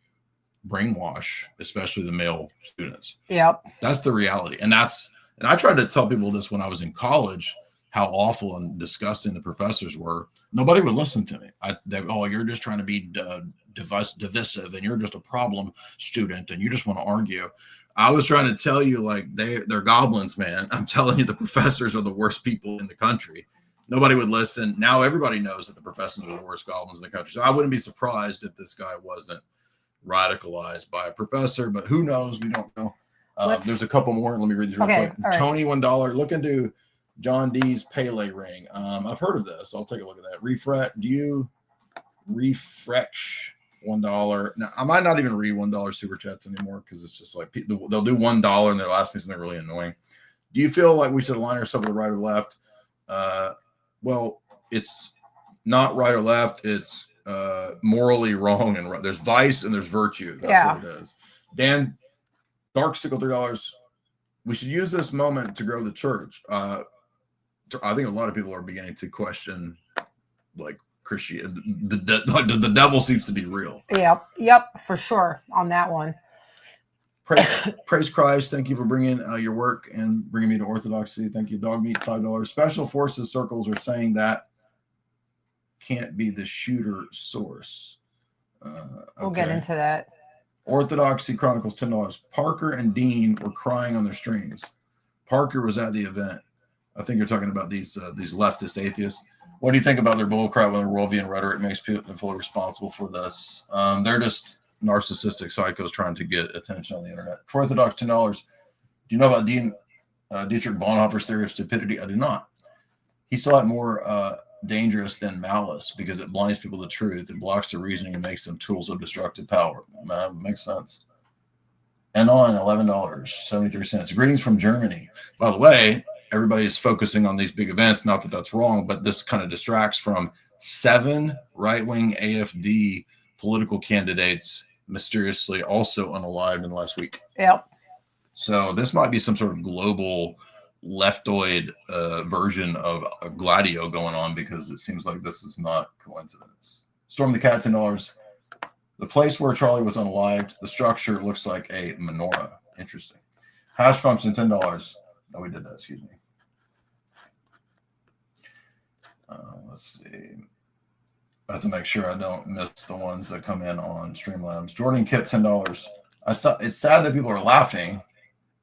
brainwash, especially the male students. Yep. That's the reality. And I tried to tell people this when I was in college, how awful and disgusting the professors were. Nobody would listen to me. You're just trying to be divisive, and you're just a problem student, and you just want to argue. I was trying to tell you, like, they're goblins, man. I'm telling you, the professors are the worst people in the country. Nobody would listen. Now everybody knows that the professors are the worst goblins in the country. So I wouldn't be surprised if this guy wasn't radicalized by a professor, but who knows? We don't know. There's a couple more. Let me read these real quick. Right. Tony, $1. Look into John D's Pele ring. I've heard of this. I'll take a look at that. Do you refresh $1? Now, I might not even read $1 super chats anymore because it's just like they'll do $1 and they'll ask me something really annoying. Do you feel like we should align ourselves with the right or left? Well, it's not right or left. It's morally wrong and right. There's vice and there's virtue. That's what it is. Dan, Dark Sickle, $3. We should use this moment to grow the church. I think a lot of people are beginning to question, like, Christianity. The devil seems to be real. Yep, for sure on that one. Praise Christ. Thank you for bringing your work and bringing me to orthodoxy. Thank you. Dog meat, $5. Special forces circles are saying that can't be the shooter source. We'll get into that. Orthodoxy Chronicles, $10. Parker and Dean were crying on their streams. Parker was at the event. I think you're talking about these leftist atheists. What do you think about their bullcrap when their worldview and rhetoric makes people fully responsible for this? They're just narcissistic psychos trying to get attention on the internet. For Orthodox, $10. Do you know about Dietrich Bonhoeffer's theory of stupidity? I do not. He saw it more dangerous than malice because it blinds people to truth. It blocks their reasoning and makes them tools of destructive power. Makes sense. And on $11.73. Greetings from Germany. By the way, everybody's focusing on these big events. Not that that's wrong, but this kind of distracts from 7 right-wing AfD political candidates mysteriously also unalived in the last week. Yep. So this might be some sort of global leftoid version of a Gladio going on, because it seems like this is not coincidence. Storm the Cat, $10. The place where Charlie was unalived, the structure looks like a menorah. Interesting. Hash function, $10. No, we did that. Excuse me. Let's see. I have to make sure I don't miss the ones that come in on Streamlabs. Jordan Kip, $10. It's sad that people are laughing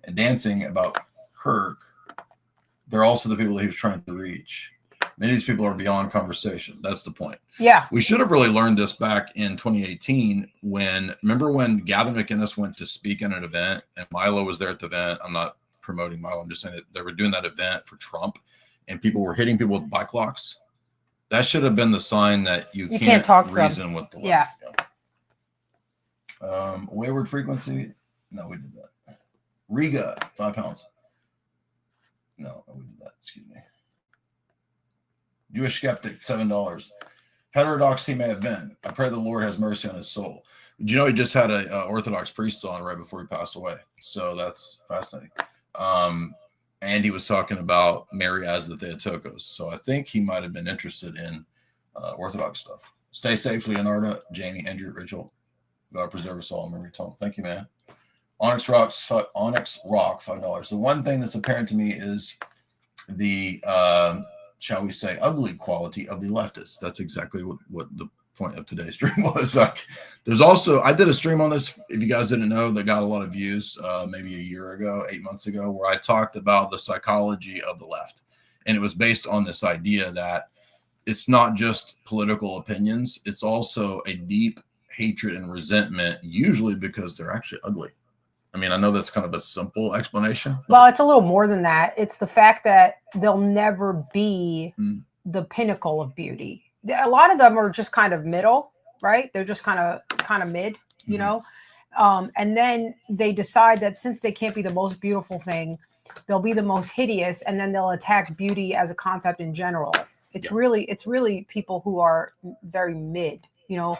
and dancing about Kirk. They're also the people that he was trying to reach. Many of these people are beyond conversation. That's the point. Yeah. We should have really learned this back in 2018 remember when Gavin McInnes went to speak at an event and Milo was there at the event? I'm not promoting Milo. I'm just saying that they were doing that event for Trump and people were hitting people with bike locks. That should have been the sign that you can't talk reason with the left. Yeah. Wayward frequency. No, we did that. Riga, 5 pounds. No, we did that. Excuse me. Jewish skeptic, $7. Heterodox he may have been. I pray the Lord has mercy on his soul. Did you know he just had an Orthodox priest on right before he passed away? So that's fascinating. And he was talking about Mary as the Theotokos. So I think he might have been interested in Orthodox stuff. Stay safe, Leonardo, Jamie, Andrew, Rachel. God preserve us all. Memory Tom. Thank you, man. Onyx Rock, $5. The one thing that's apparent to me is the shall we say, ugly quality of the leftists. That's exactly what the point of today's stream was. Like, there's also, I did a stream on this, if you guys didn't know, that got a lot of views maybe a year ago, 8 months ago, where I talked about the psychology of the left. And it was based on this idea that it's not just political opinions, it's also a deep hatred and resentment, usually because they're actually ugly. I mean, I know that's kind of a simple explanation. Well, it's a little more than that. It's the fact that they'll never be the pinnacle of beauty. A lot of them are just kind of middle, right? They're just kind of mid, you know? And then they decide that since they can't be the most beautiful thing, they'll be the most hideous, and then they'll attack beauty as a concept in general. It's really people who are very mid, you know?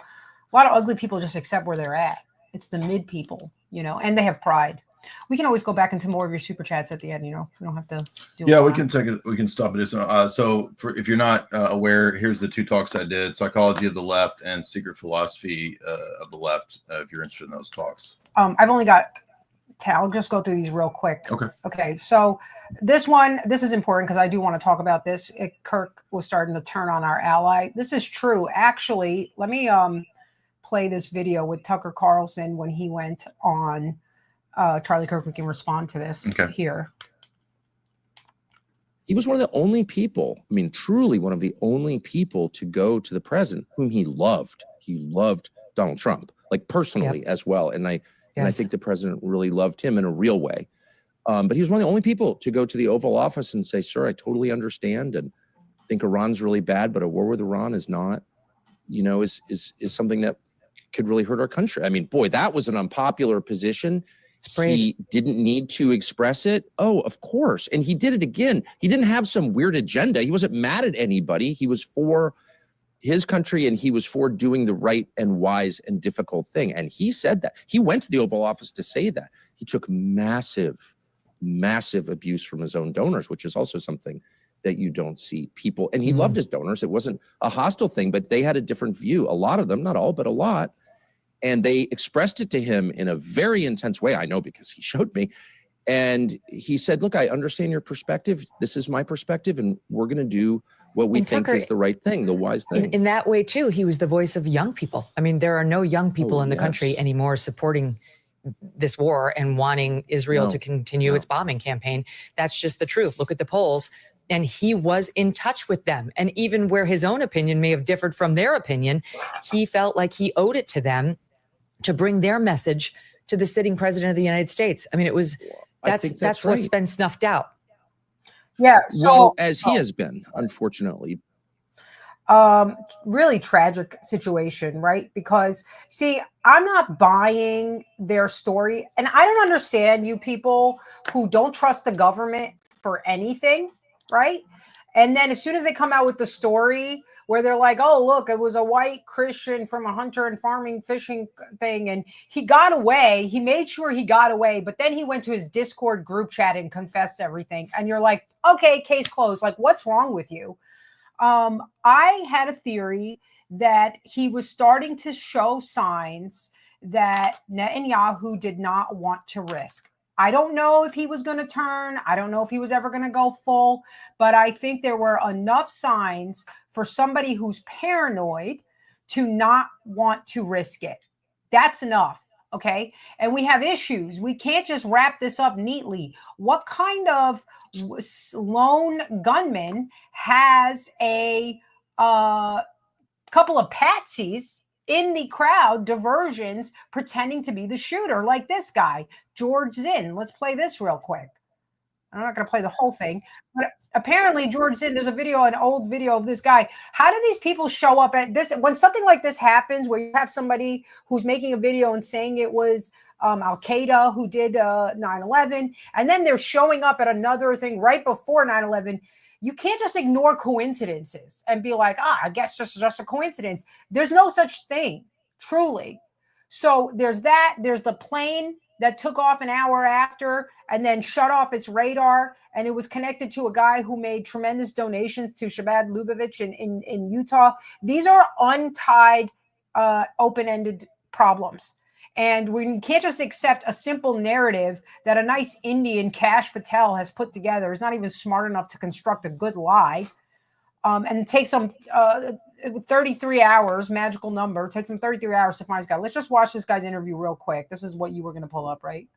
A lot of ugly people just accept where they're at. It's the mid people, you know, and they have pride. We can always go back into more of your super chats at the end, you know. We don't have to do it. Yeah, we can take it. We can stop it. So if you're not aware, here's the two talks I did: Psychology of the Left and Secret Philosophy of the Left. If you're interested in those talks. I've only got 10. I'll just go through these real quick. Okay. So this is important because I do want to talk about this. Kirk was starting to turn on our ally. This is true. Actually, let me play this video with Tucker Carlson when he went on Charlie Kirk. We can respond to this here. He was one of the only people, I mean, truly one of the only people to go to the president whom he loved. He loved Donald Trump, like personally as well. And I think the president really loved him in a real way. But he was one of the only people to go to the Oval Office and say, sir, I totally understand and think Iran's really bad, but a war with Iran is not, you know, is something that could really hurt our country. I mean, boy, that was an unpopular position. He didn't need to express it. Oh, of course. And he did it again. He didn't have some weird agenda. He wasn't mad at anybody. He was for his country, and he was for doing the right and wise and difficult thing. And he said that. He went to the Oval Office to say that. He took massive abuse from his own donors, which is also something that you don't see people. And he loved his donors. It wasn't a hostile thing, but they had a different view. A lot of them, not all, but a lot. And they expressed it to him in a very intense way. I know because he showed me. And he said, look, I understand your perspective. This is my perspective. And we're going to do what we think is the right thing, the wise thing. In that way, too, he was the voice of young people. I mean, there are no young people in the country anymore supporting this war and wanting Israel to continue its bombing campaign. That's just the truth. Look at the polls. And he was in touch with them. And even where his own opinion may have differed from their opinion, he felt like he owed it to them to bring their message to the sitting president of the United States. I mean, that's what's been snuffed out. Yeah. So, well, as he has been, unfortunately. Really tragic situation, right? Because see, I'm not buying their story. And I don't understand you people who don't trust the government for anything, right? And then as soon as they come out with the story where they're like, oh, look, it was a white Christian from a hunter and farming fishing thing, and he got away. He made sure he got away, but then he went to his Discord group chat and confessed everything. And you're like, okay, case closed. Like, what's wrong with you? I had a theory that he was starting to show signs that Netanyahu did not want to risk. I don't know if he was going to turn. I don't know if he was ever going to go full, but I think there were enough signs for somebody who's paranoid to not want to risk it. That's enough. Okay. And we have issues. We can't just wrap this up neatly. What kind of lone gunman has a couple of patsies in the crowd, diversions, pretending to be the shooter, like this guy, George Zinn? Let's play this real quick. I'm not going to play the whole thing, but apparently George Zinn, there's an old video of this guy. How do these people show up at this? When something like this happens, where you have somebody who's making a video and saying it was Al-Qaeda who did 9/11, and then they're showing up at another thing right before 9/11, you can't just ignore coincidences and be like, I guess this is just a coincidence. There's no such thing, truly. So there's that. There's the plane that took off an hour after and then shut off its radar. And it was connected to a guy who made tremendous donations to Shabbat Lubavitch in Utah. These are untied, open-ended problems. And we can't just accept a simple narrative that a nice Indian, Kash Patel, has put together. Is not even smart enough to construct a good lie. And it takes them 33 hours, magical number. It takes them 33 hours to find this guy. Let's just watch this guy's interview real quick. This is what you were going to pull up, right?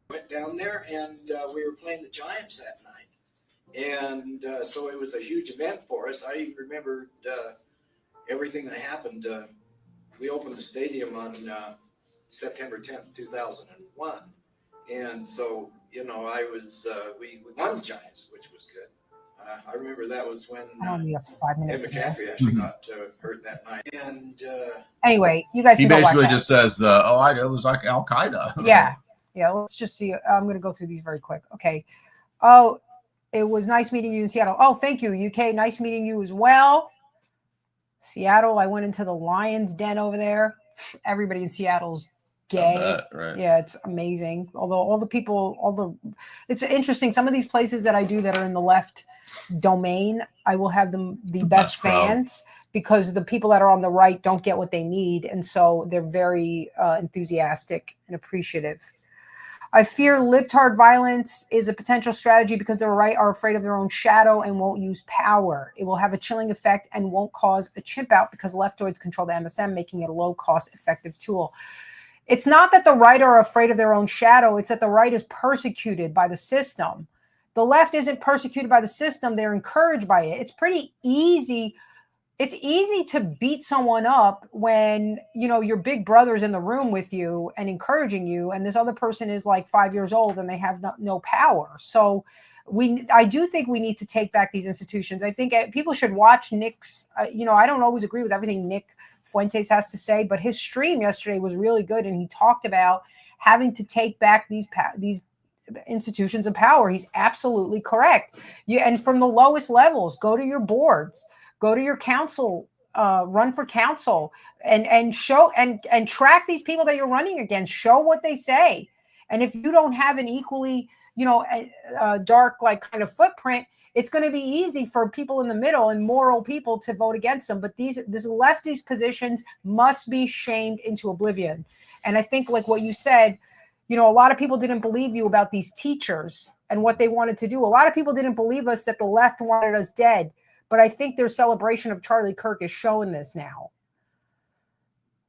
Went down there and we were playing the Giants that night. And so it was a huge event for us. I remembered everything that happened. We opened the stadium on September 10th, 2001. And so, you know, we won the Giants, which was good. I remember that was when Ed McCaffrey actually got hurt that night. And anyway, you guys he can go watch basically that. just says it was like Al Qaeda. Yeah, let's just see. I'm going to go through these very quick. Okay. Oh, it was nice meeting you in Seattle. Oh, thank you, UK. Nice meeting you as well. Seattle, I went into the Lion's Den over there. Everybody in Seattle's gay. Right. Yeah, it's amazing. Although it's interesting. Some of these places that I do that are in the left domain, I will have the best fans because the people that are on the right don't get what they need. And so they're very enthusiastic and appreciative. I fear libtard violence is a potential strategy because the right are afraid of their own shadow and won't use power. It will have a chilling effect and won't cause a chimp out because leftoids control the MSM, making it a low-cost, effective tool. It's not that the right are afraid of their own shadow. It's that the right is persecuted by the system. The left isn't persecuted by the system. They're encouraged by it. It's pretty easy. It's easy to beat someone up when, you know, your big brother's in the room with you and encouraging you, and this other person is like 5 years old and they have no power. So I do think we need to take back these institutions. I think people should watch Nick's, I don't always agree with everything Nick Fuentes has to say, but his stream yesterday was really good. And he talked about having to take back these institutions of power. He's absolutely correct. And from the lowest levels, go to your boards. Go to your council, run for council, and show and track these people that you're running against. Show what they say, and if you don't have an equally, dark like kind of footprint, it's going to be easy for people in the middle and moral people to vote against them. But these leftist positions must be shamed into oblivion. And I think, like what you said, a lot of people didn't believe you about these teachers and what they wanted to do. A lot of people didn't believe us that the left wanted us dead. But I think their celebration of Charlie Kirk is showing this now.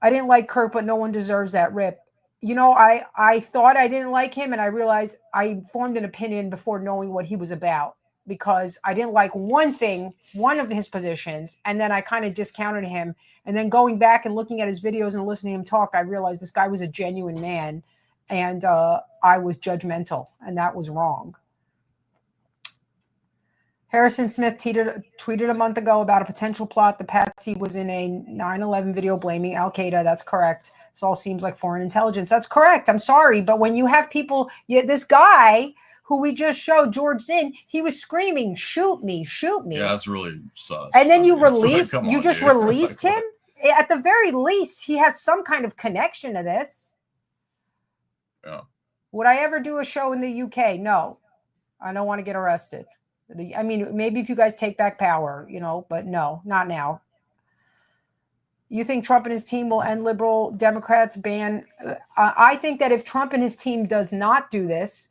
I didn't like Kirk, but no one deserves that rip. I thought I didn't like him, and I realized I formed an opinion before knowing what he was about because I didn't like one of his positions, and then I kind of discounted him. And then going back and looking at his videos and listening to him talk, I realized this guy was a genuine man, and I was judgmental, and that was wrong. Harrison Smith tweeted a month ago about a potential plot. The Patsy was in a 9/11 video blaming Al Qaeda. That's correct. This all seems like foreign intelligence. That's correct. I'm sorry. But when you have people, this guy who we just showed, George Zinn, he was screaming, shoot me, shoot me. Yeah, that's really sus. And then you released released him? At the very least, he has some kind of connection to this. Yeah. Would I ever do a show in the UK? No. I don't want to get arrested. I mean, maybe if you guys take back power, but no, not now. You think Trump and his team will end liberal Democrats ban? I think that if Trump and his team does not do this,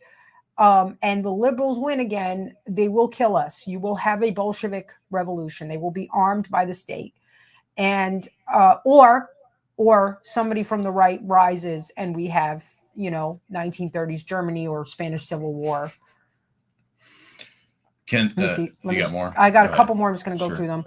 and the liberals win again, they will kill us. You will have a Bolshevik revolution. They will be armed by the state, and or somebody from the right rises, and we have 1930s Germany or Spanish Civil War. Let me got more? I got a couple more. I'm just going to go through them.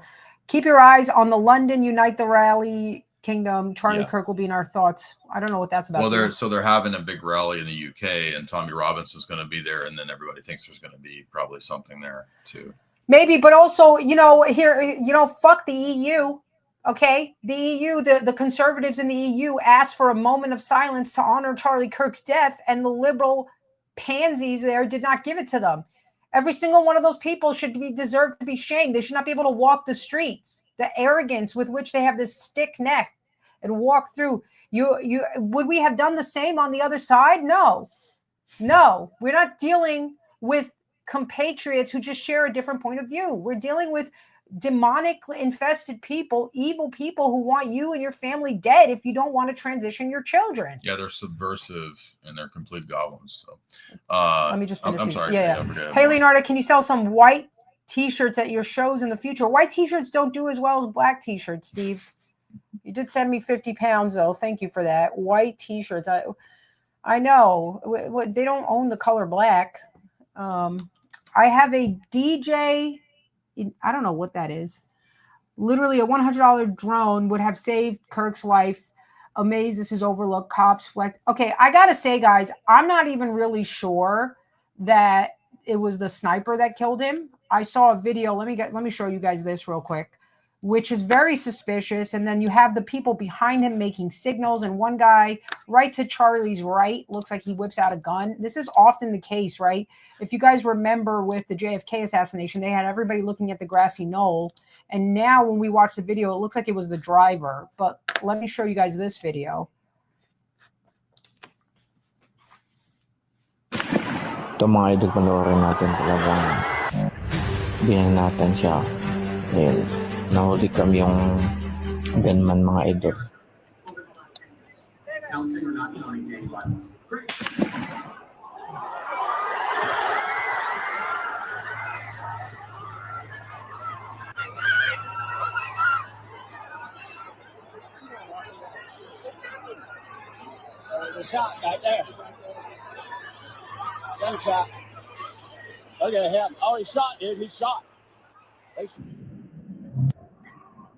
Keep your eyes on the London Unite the Rally Kingdom. Charlie Kirk will be in our thoughts. I don't know what that's about. Well, they're having a big rally in the UK, and Tommy Robinson's going to be there, and then everybody thinks there's going to be probably something there too. Maybe, but also, here, fuck the EU. Okay, the EU, the conservatives in the EU asked for a moment of silence to honor Charlie Kirk's death, and the liberal pansies there did not give it to them. Every single one of those people deserve to be shamed. They should not be able to walk the streets. The arrogance with which they have this stick neck and walk through. Would we have done the same on the other side? No, we're not dealing with compatriots who just share a different point of view. We're dealing with demonic infested people, evil people who want you and your family dead if you don't want to transition your children. Yeah, they're subversive and they're complete goblins. So let me just finish. I'm sorry. Yeah. Hey, Leonardo, can you sell some white t-shirts at your shows in the future? White t-shirts don't do as well as black t-shirts, Steve. You did send me 50 pounds though. Thank you for that. White t-shirts. I know they don't own the color black. I have a DJ. I don't know what that is. Literally a $100 drone would have saved Kirk's life. Amazed this is overlooked. Cops flex. Okay, I gotta say, guys, I'm not even really sure that it was the sniper that killed him. I saw a video. Let me show you guys this real quick, which is very suspicious. And then you have the people behind him making signals, and one guy right to Charlie's right looks like he whips out a gun. This is often the case, right? If you guys remember with the JFK assassination, they had everybody looking at the grassy knoll. And now when we watch the video, it looks like it was the driver. But let me show you guys this video. Ito mga idol, panoorin natin talagang binanatan siya. Dahil nahuli kami yung gunman, mga idol. Counting or not counting gang violence. Great. There's a shot right there. Gunshot. Look at him. Oh, he's shot, dude. He's shot.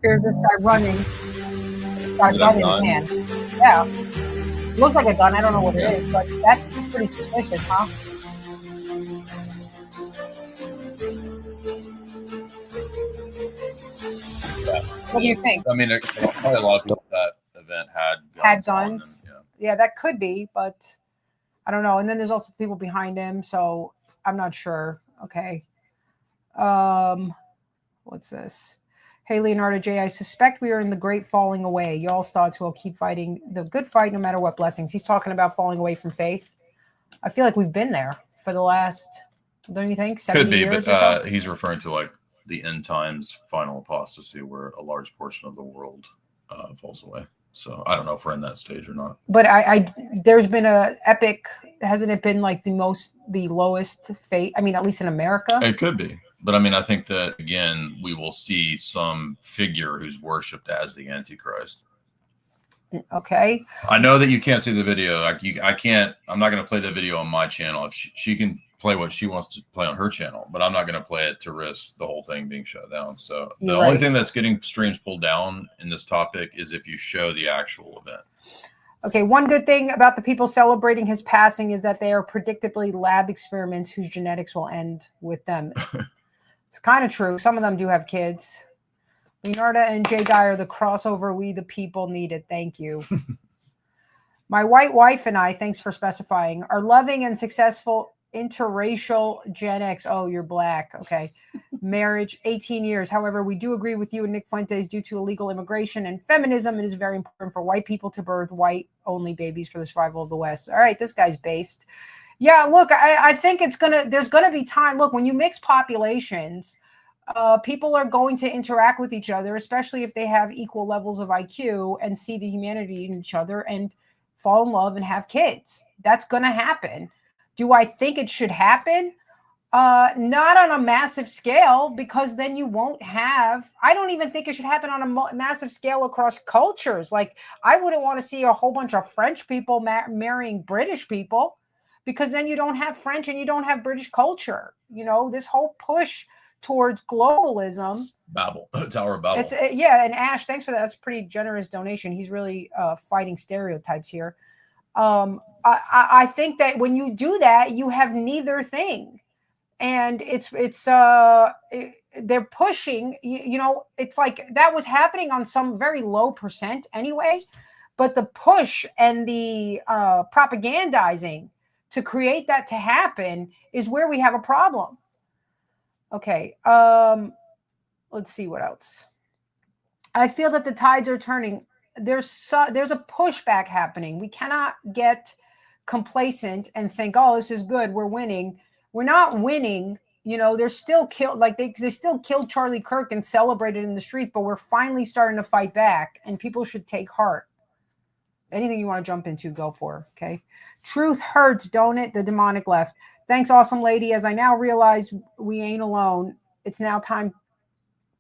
Here's this guy running. Got a gun in his hand. Yeah. Looks like a gun. I don't know what it is, but that's pretty suspicious, huh? What do you think? I mean, probably a lot of people at that event had guns. Yeah, that could be, but I don't know. And then there's also people behind him, so I'm not sure. Okay. What's this? Hey, Leonardo J, I suspect we are in the great falling away. Y'all's thoughts will keep fighting the good fight no matter what. Blessings. He's talking about falling away from faith. I feel like we've been there for the last, don't you think, 70 Could be, years but he's referring to like the end times final apostasy where a large portion of the world falls away. So I don't know if we're in that stage or not. But there's been a epic, hasn't it been like the lowest fate? I mean, at least in America. It could be. But I mean, I think that, again, we will see some figure who's worshipped as the Antichrist. Okay. I know that you can't see the video. I can't. I'm not going to play the video on my channel. If she can play what she wants to play on her channel, but I'm not going to play it to risk the whole thing being shut down. So the only thing that's getting streams pulled down in this topic is if you show the actual event. Okay, one good thing about the people celebrating his passing is that they are predictably lab experiments whose genetics will end with them. It's kind of true. Some of them do have kids. Leonardo and Jay Dyer, the crossover we the people needed. Thank you. My white wife and I, thanks for specifying, are loving and successful interracial Gen X. Oh, you're black. Okay. Marriage, 18 years. However, we do agree with you and Nick Fuentes due to illegal immigration and feminism. It is very important for white people to birth white-only babies for the survival of the West. All right, this guy's based. Yeah, look, I think there's going to be time. Look, when you mix populations, people are going to interact with each other, especially if they have equal levels of IQ and see the humanity in each other and fall in love and have kids. That's going to happen. Do I think it should happen? Not on a massive scale, because then you won't have, I don't even think it should happen on a massive scale across cultures. Like, I wouldn't want to see a whole bunch of French people marrying British people, because then you don't have French and you don't have British culture. You know, this whole push towards globalism. Babel, Tower of Babel. Yeah, and Ash, thanks for that. That's a pretty generous donation. He's really fighting stereotypes here. I think that when you do that, you have neither thing. And they're pushing, you know, it's like that was happening on some very low percent anyway. But the push and the propagandizing to create that to happen is where we have a problem. Okay. Let's see what else. I feel that the tides are turning. There's a pushback happening. We cannot get complacent and think, oh, this is good, we're winning. We're not winning. You know, they're still killed, like they still killed Charlie Kirk and celebrated in the streets, but we're finally starting to fight back, and people should take heart. Anything you want to jump into, go for. Okay. Truth hurts, don't it? The demonic left. Thanks, awesome lady. As I now realize we ain't alone, it's now time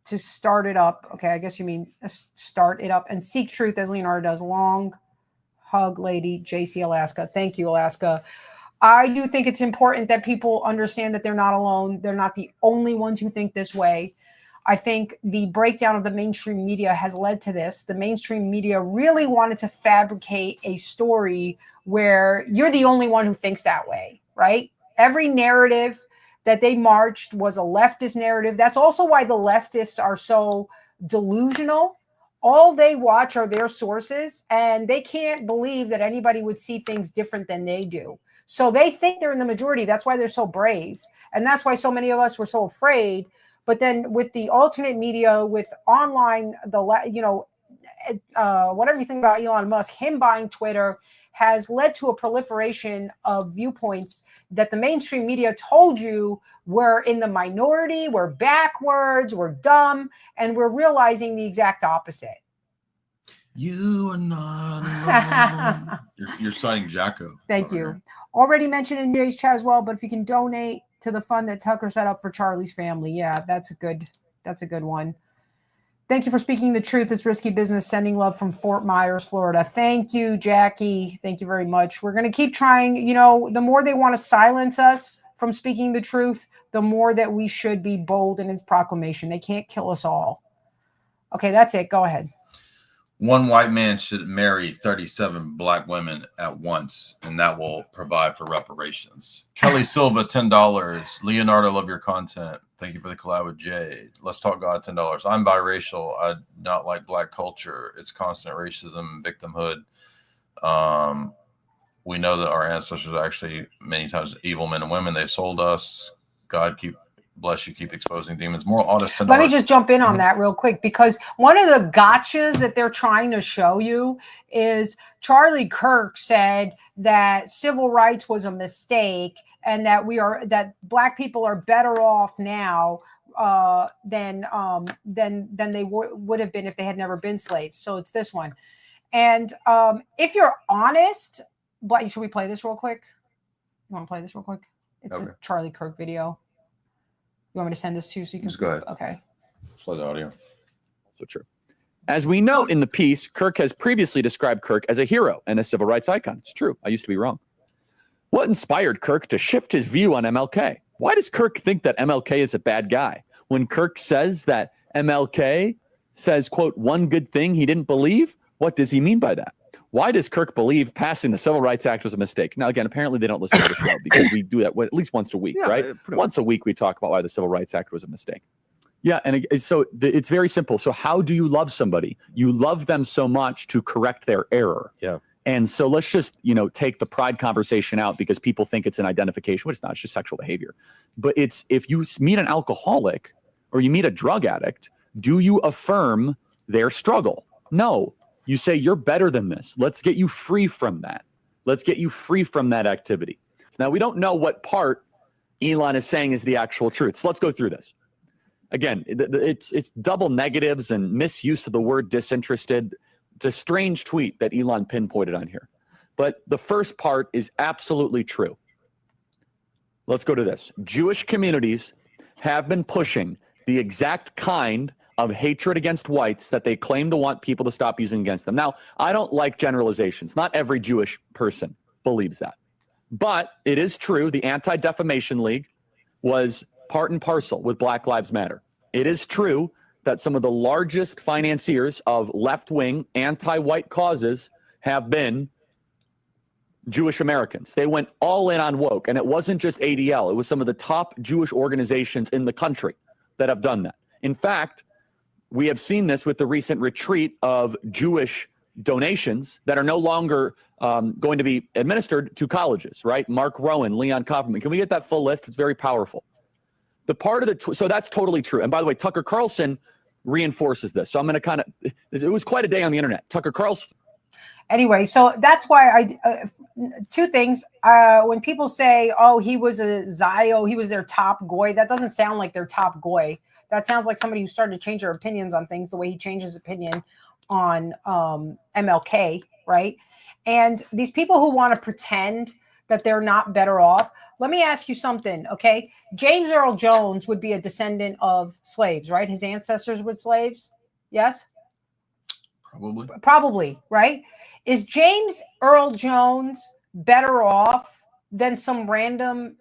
to start it up. Okay, I guess you mean start it up and seek truth as Leonardo does. Long hug, lady. JC Alaska. Thank you, Alaska. I do think it's important that people understand that they're not alone. They're not the only ones who think this way. I think the breakdown of the mainstream media has led to this. The mainstream media really wanted to fabricate a story where you're the only one who thinks that way, right? Every narrative that they marched was a leftist narrative. That's also why the leftists are so delusional. All they watch are their sources, and they can't believe that anybody would see things different than they do. So they think they're in the majority. That's why they're so brave. And that's why so many of us were so afraid. But then with the alternate media, with online, whatever you think about Elon Musk, him buying Twitter has led to a proliferation of viewpoints that the mainstream media told you we're in the minority, we're backwards, we're dumb, and we're realizing the exact opposite. You are not alone. you're citing Jacko. Thank you. Here. Already mentioned in Jay's chat as well, but if you can donate to the fund that Tucker set up for Charlie's family, yeah, that's a good one. Thank you for speaking the truth. It's risky business. Sending love from Fort Myers, Florida. Thank you, Jackie. Thank you very much. We're going to keep trying. You know, the more they want to silence us from speaking the truth, the more that we should be bold in its proclamation. They can't kill us all. Okay, that's it. Go ahead. One white man should marry 37 black women at once, and that will provide for reparations. Kelly Silva, $10. Leonardo, love your content. Thank you for the collab with Jay. Let's talk God, $10. I'm biracial. I do not like black culture. It's constant racism, victimhood. We know that our ancestors are actually many times evil men and women. They sold us. God bless you, keep exposing demons. More audits. Let me just jump in on that real quick, because one of the gotchas that they're trying to show you is Charlie Kirk said that civil rights was a mistake and that black people are better off now than they would have been if they had never been slaves. So it's this one. And if you're honest, but should we play this real quick? You want to play this real quick? It's okay. A Charlie Kirk video. You want me to send this to you so you can? Just go ahead. Okay. Play the audio. So true. As we note in the piece, Kirk has previously described Kirk as a hero and a civil rights icon. It's true. I used to be wrong. What inspired Kirk to shift his view on MLK? Why does Kirk think that MLK is a bad guy? When Kirk says that MLK says, quote, one good thing he didn't believe, what does he mean by that? Why does Kirk believe passing the Civil Rights Act was a mistake? Now, again, apparently they don't listen to the show because we do that at least once a week, right? Once a week we talk about why the Civil Rights Act was a mistake. Yeah, and so it's very simple. So how do you love somebody? You love them so much to correct their error. Yeah. And so let's just, take the pride conversation out because people think it's an identification, which it's not, it's just sexual behavior. But it's, if you meet an alcoholic or you meet a drug addict, do you affirm their struggle? No. You say, you're better than this. Let's get you free from that. Let's get you free from that activity. Now, we don't know what part Elon is saying is the actual truth. So let's go through this. Again, it's double negatives and misuse of the word disinterested. It's a strange tweet that Elon pinpointed on here. But the first part is absolutely true. Let's go to this. Jewish communities have been pushing the exact kind of hatred against whites that they claim to want people to stop using against them. Now, I don't like generalizations. Not every Jewish person believes that. But it is true, the Anti-Defamation League was part and parcel with Black Lives Matter. It is true that some of the largest financiers of left-wing anti-white causes have been Jewish Americans. They went all in on woke, and it wasn't just ADL. It was some of the top Jewish organizations in the country that have done that. In fact, we have seen this with the recent retreat of Jewish donations that are no longer going to be administered to colleges, right? Mark Rowan, Leon Kopperman. Can we get that full list? It's very powerful. The part of so that's totally true. And by the way, Tucker Carlson reinforces this. So I'm going to it was quite a day on the internet. Tucker Carlson Anyway, so that's why two things. When people say, "Oh, he was a Zio, he was their top goy," that doesn't sound like their top goy. That sounds like somebody who started to change their opinions on things the way he changed his opinion on MLK, right? And these people who want to pretend that they're not better off. Let me ask you something, okay? James Earl Jones would be a descendant of slaves, right? His ancestors were slaves. Yes. Probably, right? Is James Earl Jones better off than some random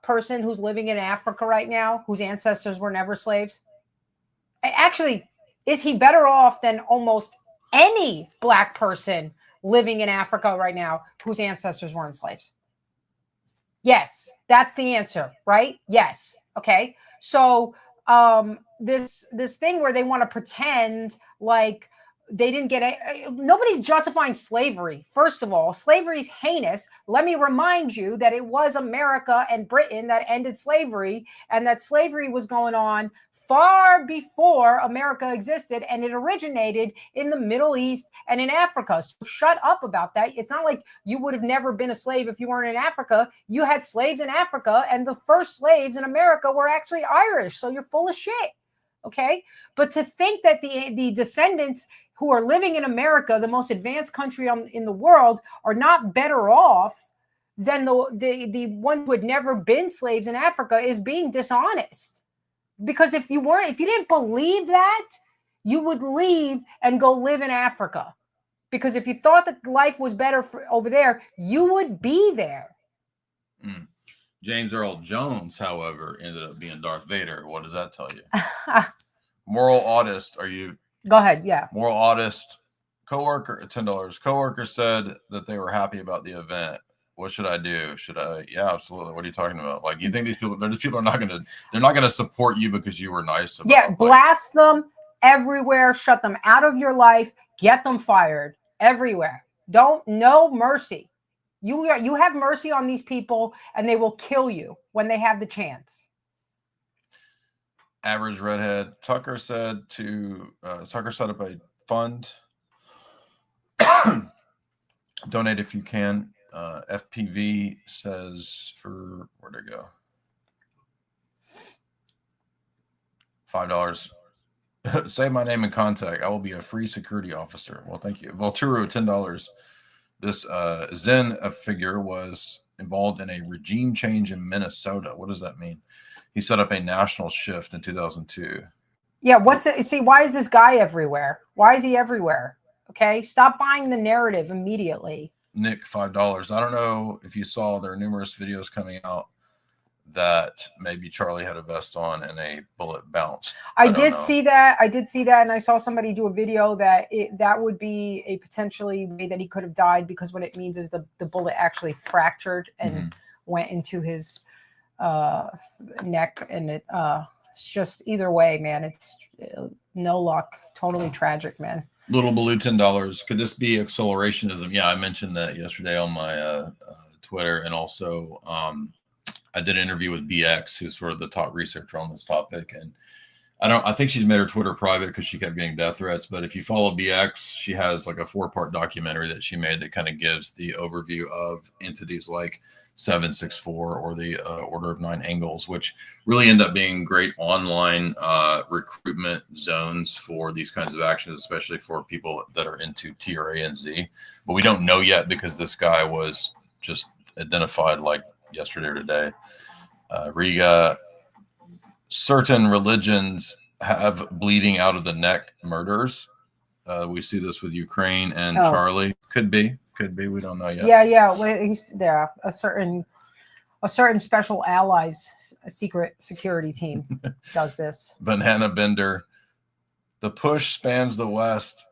person who's living in Africa right now, whose ancestors were never slaves? Actually, is he better off than almost any Black person living in Africa right now whose ancestors weren't slaves? Yes, that's the answer, right? Yes. Okay. So this thing where they want to pretend like they didn't get it. Nobody's justifying slavery. First of all, slavery is heinous. Let me remind you that it was America and Britain that ended slavery, and that slavery was going on far before America existed, and it originated in the Middle East and in Africa. So shut up about that. It's not like you would have never been a slave if you weren't in Africa. You had slaves in Africa, and the first slaves in America were actually Irish. So you're full of shit. Okay. But to think that the descendants who are living in America, the most advanced country in the world, are not better off than the one who had never been slaves in Africa is being dishonest. Because if you didn't believe that, you would leave and go live in Africa. Because if you thought that life was better over there, you would be there. James Earl Jones, however, ended up being Darth Vader. What does that tell you? Moral audist, are you? Go ahead, yeah. Moral audist, coworker, $10. Coworker said that they were happy about the event. What should I do? Should I? Yeah, absolutely. What are you talking about? Like, you think these people are not going to support you because you were nice about, yeah, blast them everywhere, shut them out of your life, get them fired everywhere. No mercy. You have mercy on these people, and they will kill you when they have the chance. Average redhead. Tucker set up a fund. Donate if you can. FPV says where'd it go? $5. Say my name and contact. I will be a free security officer. Well, thank you. Volturo, $10. This Zen figure was involved in a regime change in Minnesota. What does that mean? He set up a national shift in 2002. Yeah, why is this guy everywhere? Why is he everywhere? Okay, stop buying the narrative immediately. Nick, $5. I don't know if you saw, there are numerous videos coming out that maybe Charlie had a vest on and a bullet bounced. I did see that, and I saw somebody do a video that that would be a potentially way that he could have died, because what it means is the bullet actually fractured and went into his neck, and it's just, either way, man, it's no luck. Totally tragic, man. Little Baloo, $10. Could this be accelerationism? Yeah, I mentioned that yesterday on my Twitter, and also I did an interview with BX, who's sort of the top researcher on this topic, and I think she's made her Twitter private because she kept getting death threats. But if you follow BX, she has like a 4-part documentary that she made that kind of gives the overview of entities like 764 or the Order of Nine Angles, which really end up being great online recruitment zones for these kinds of actions, especially for people that are into TRA and Z. But we don't know yet, because this guy was just identified like yesterday or today. Riga. Certain religions have bleeding out of the neck murders. We see this with Ukraine and Charlie. Could be. We don't know yet. Yeah. Well, he's there. A certain special allies secret security team does this. Banana Bender. The push spans the West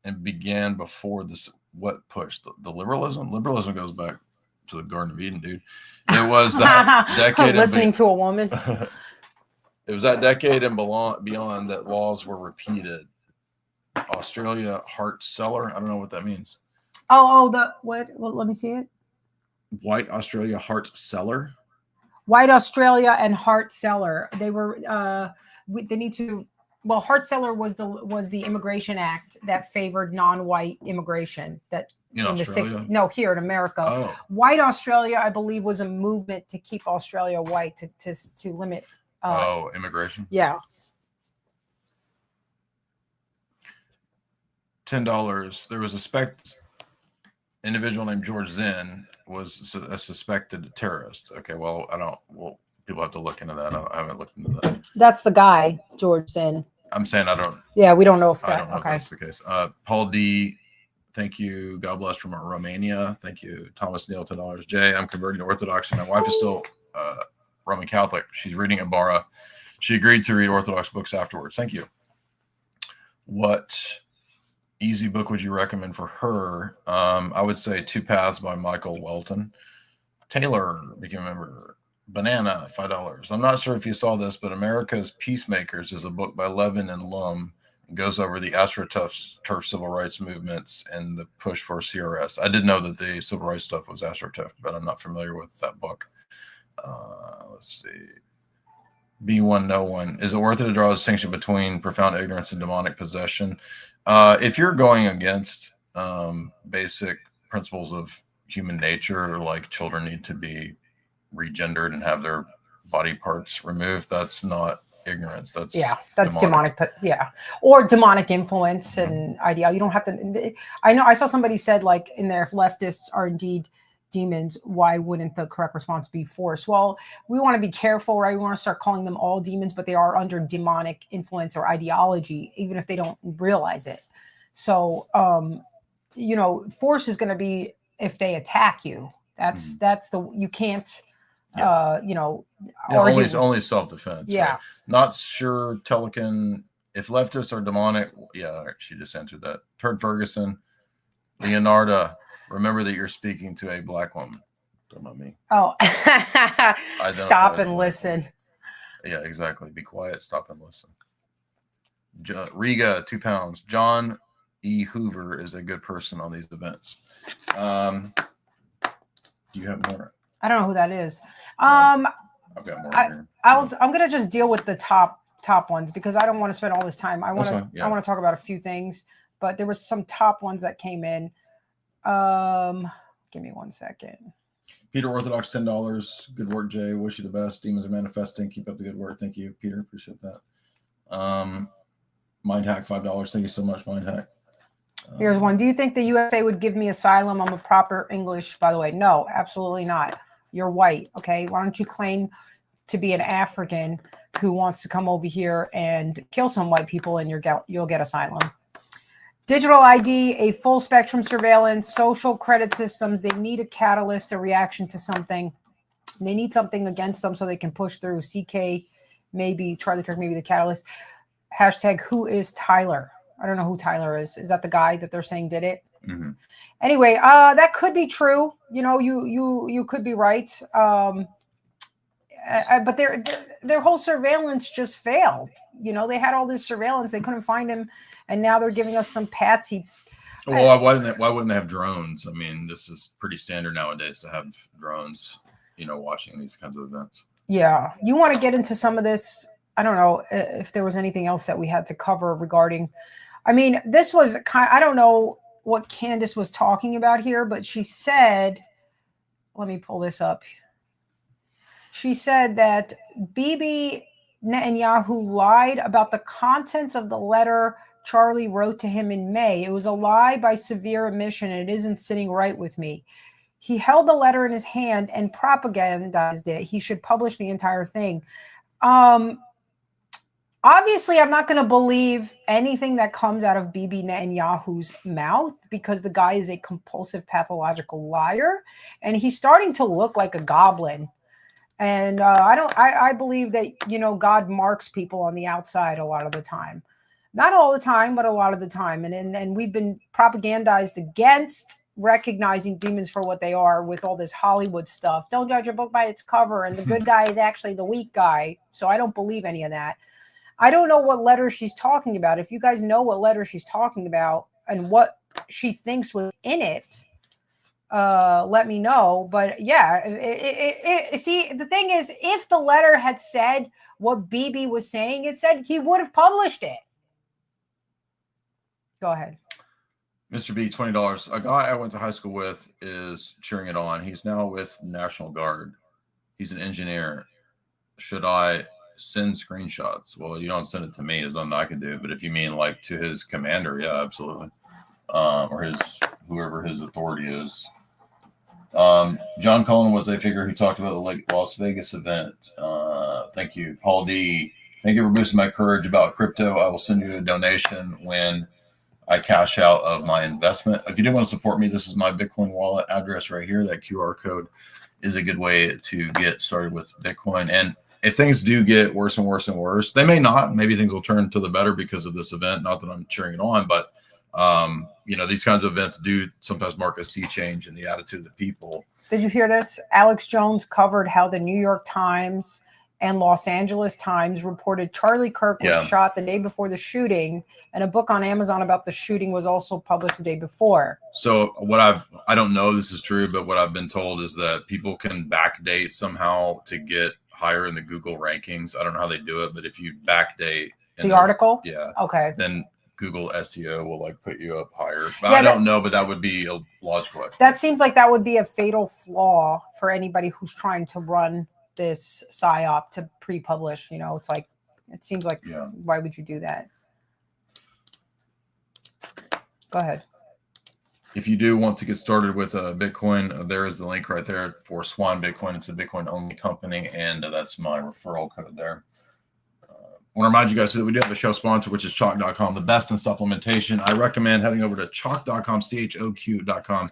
and began before this. What push? The liberalism? Liberalism goes back to the Garden of Eden, dude. It was that decade. Listening to a woman. It was that decade and beyond that laws were repeated. Australia Hart Cellar. I don't know what that means. What? Well, let me see it. White Australia Hart Cellar. White Australia and Hart Cellar. They were. They need to well, Hart-Celler was the Immigration Act that favored non-white immigration. That In Australia? Here in America. Oh. White Australia, I believe, was a movement to keep Australia white to limit. Immigration. Yeah. $10. There was a individual named George Zinn was a suspected terrorist. Okay, well, people have to look into that. I haven't looked into that. That's the guy, George Zinn. I'm saying I don't. Yeah, we don't know if that. I don't know if that's the case. Paul D. Thank you. God bless from Romania. Thank you. Thomas Neal, $10. Jay, I'm converting to Orthodox, and my wife is still Roman Catholic. She's reading Ibarra. She agreed to read Orthodox books afterwards. Thank you. What easy book would you recommend for her? I would say Two Paths by Michael Welton. Taylor became a member. Banana, $5. I'm not sure if you saw this, but America's Peacemakers is a book by Levin and Lum. It goes over the AstroTurf civil rights movements and the push for CRS. I did know that the civil rights stuff was AstroTurf, but I'm not familiar with that book. Let's see. B1 No One. Is it worth it to draw a distinction between profound ignorance and demonic possession? If you're going against basic principles of human nature, like children need to be regendered and have their body parts removed, that's not ignorance. That's demonic. Or demonic influence and idea. You don't have to. I know I saw somebody said, like, in there, if leftists are indeed demons, why wouldn't the correct response be force? Well, we want to be careful, right? We want to start calling them all demons, but they are under demonic influence or ideology, even if they don't realize it. So, force is going to be if they attack you. That's you can't. Only self-defense. Yeah. Right? Not sure, Telekin. If leftists are demonic, she just answered that. Turd Ferguson, Leonardo. Remember that you're speaking to a black woman. Don't know me. Oh, stop and listen. Yeah, exactly. Be quiet. Stop and listen. Riga, £2. John E. Hoover is a good person on these events. Do you have more? I don't know who that is. I've got more here. I'm gonna just deal with the top ones because I don't want to spend all this time. I want to talk about a few things, but there was some top ones that came in. Give me 1 second. Peter Orthodox, $10. Good work, Jay. Wish you the best. Demons are manifesting. Keep up the good work. Thank you, Peter. Appreciate that. Mind Hack, $5. Thank you so much, Mind Hack. Here's one. Do you think the USA would give me asylum? I'm a proper English, by the way. No, absolutely not. You're white, okay? Why don't you claim to be an African who wants to come over here and kill some white people, and you'll get asylum. Digital ID, a full spectrum surveillance, social credit systems. They need a catalyst, a reaction to something. They need something against them so they can push through. CK, maybe Charlie Kirk, maybe the catalyst. Hashtag who is Tyler? I don't know who Tyler is. Is that the guy that they're saying did it? Mm-hmm. Anyway, that could be true. You could be right. But their whole surveillance just failed. They had all this surveillance. They couldn't find him. And now they're giving us some patsy. Well, why wouldn't they have drones? I mean, this is pretty standard nowadays to have drones, watching these kinds of events. Yeah. You want to get into some of this? I don't know if there was anything else that we had to cover regarding. I mean, this was I don't know what Candace was talking about here, but she said, let me pull this up. She said that Bibi Netanyahu lied about the contents of the letter Charlie wrote to him in May. It was a lie by severe omission, and it isn't sitting right with me. He held the letter in his hand and propagandized it. He should publish the entire thing. Obviously, I'm not going to believe anything that comes out of Bibi Netanyahu's mouth because the guy is a compulsive, pathological liar, and he's starting to look like a goblin. And I believe that, God marks people on the outside a lot of the time. Not all the time, but a lot of the time. And we've been propagandized against recognizing demons for what they are with all this Hollywood stuff. Don't judge a book by its cover. And the good guy is actually the weak guy. So I don't believe any of that. I don't know what letter she's talking about. If you guys know what letter she's talking about and what she thinks was in it, let me know. But yeah, see, the thing is, if the letter had said what BB was saying, it said he would have published it. Go ahead. Mr. B, $20. A guy I went to high school with is cheering it on. He's now with National Guard. He's an engineer. Should I send screenshots? Well, you don't send it to me. There's nothing I can do. But if you mean like to his commander, yeah, absolutely. Or his whoever his authority is. John Cullen was a figure who talked about the Las Vegas event. Thank you, Paul D. Thank you for boosting my courage about crypto. I will send you a donation when I cash out of my investment. If you do want to support me, this is my Bitcoin wallet address right here. That QR code is a good way to get started with Bitcoin. And if things do get worse and worse and worse, they may not. Maybe things will turn to the better because of this event. Not that I'm cheering it on, but these kinds of events do sometimes mark a sea change in the attitude of the people. Did you hear this? Alex Jones covered how the New York Times and Los Angeles Times reported Charlie Kirk was shot the day before the shooting, and a book on Amazon about the shooting was also published the day before. So I don't know if this is true, but what I've been told is that people can backdate somehow to get higher in the Google rankings. I don't know how they do it, but if you backdate the article, okay, then Google SEO will like put you up higher. But I don't know, but that would be a logical. That seems like that would be a fatal flaw for anybody who's trying to run this psyop to pre-publish. It's like, it seems like, why would you do that? Go ahead. If you do want to get started with Bitcoin, there is the link right there for Swan Bitcoin. It's a Bitcoin only company, and that's my referral code there. I want to remind you guys that we do have a show sponsor, which is chalk.com, the best in supplementation. I recommend heading over to chalk.com, CHOQ.com.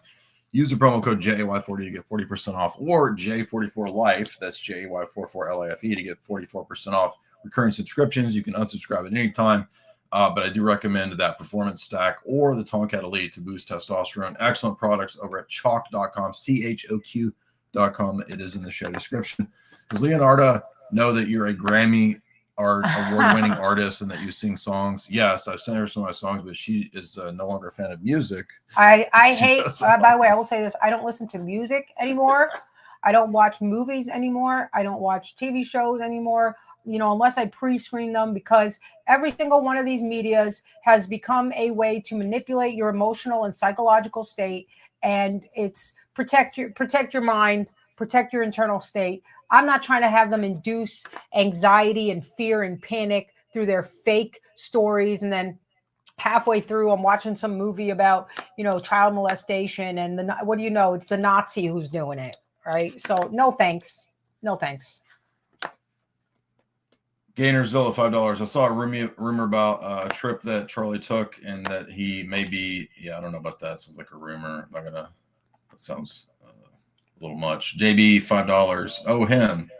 Use the promo code JAY40 to get 40% off, or J44Life, that's JAY44LIFE, to get 44% off recurring subscriptions. You can unsubscribe at any time, but I do recommend that Performance Stack or the Tomcat Elite to boost testosterone. Excellent products over at chalk.com, CHOQ.com. It is in the show description. Does Leonardo know that you're a Grammy award-winning artist and that you sing songs? Yes, I've sent her some of my songs, but she is no longer a fan of music. I hate, by the way, I will say this, I don't listen to music anymore. I don't watch movies anymore. I don't watch TV shows anymore, unless I pre-screen them, because every single one of these medias has become a way to manipulate your emotional and psychological state, and it's protect your mind, protect your internal state. I'm not trying to have them induce anxiety and fear and panic through their fake stories. And then halfway through, I'm watching some movie about, child molestation. And what do you know? It's the Nazi who's doing it. Right. So no, thanks. No, thanks. Gainersville, $5. I saw a rumor about a trip that Charlie took and that he may be, I don't know about that. Sounds like a rumor. That sounds a little much. JB, $5. Oh, him.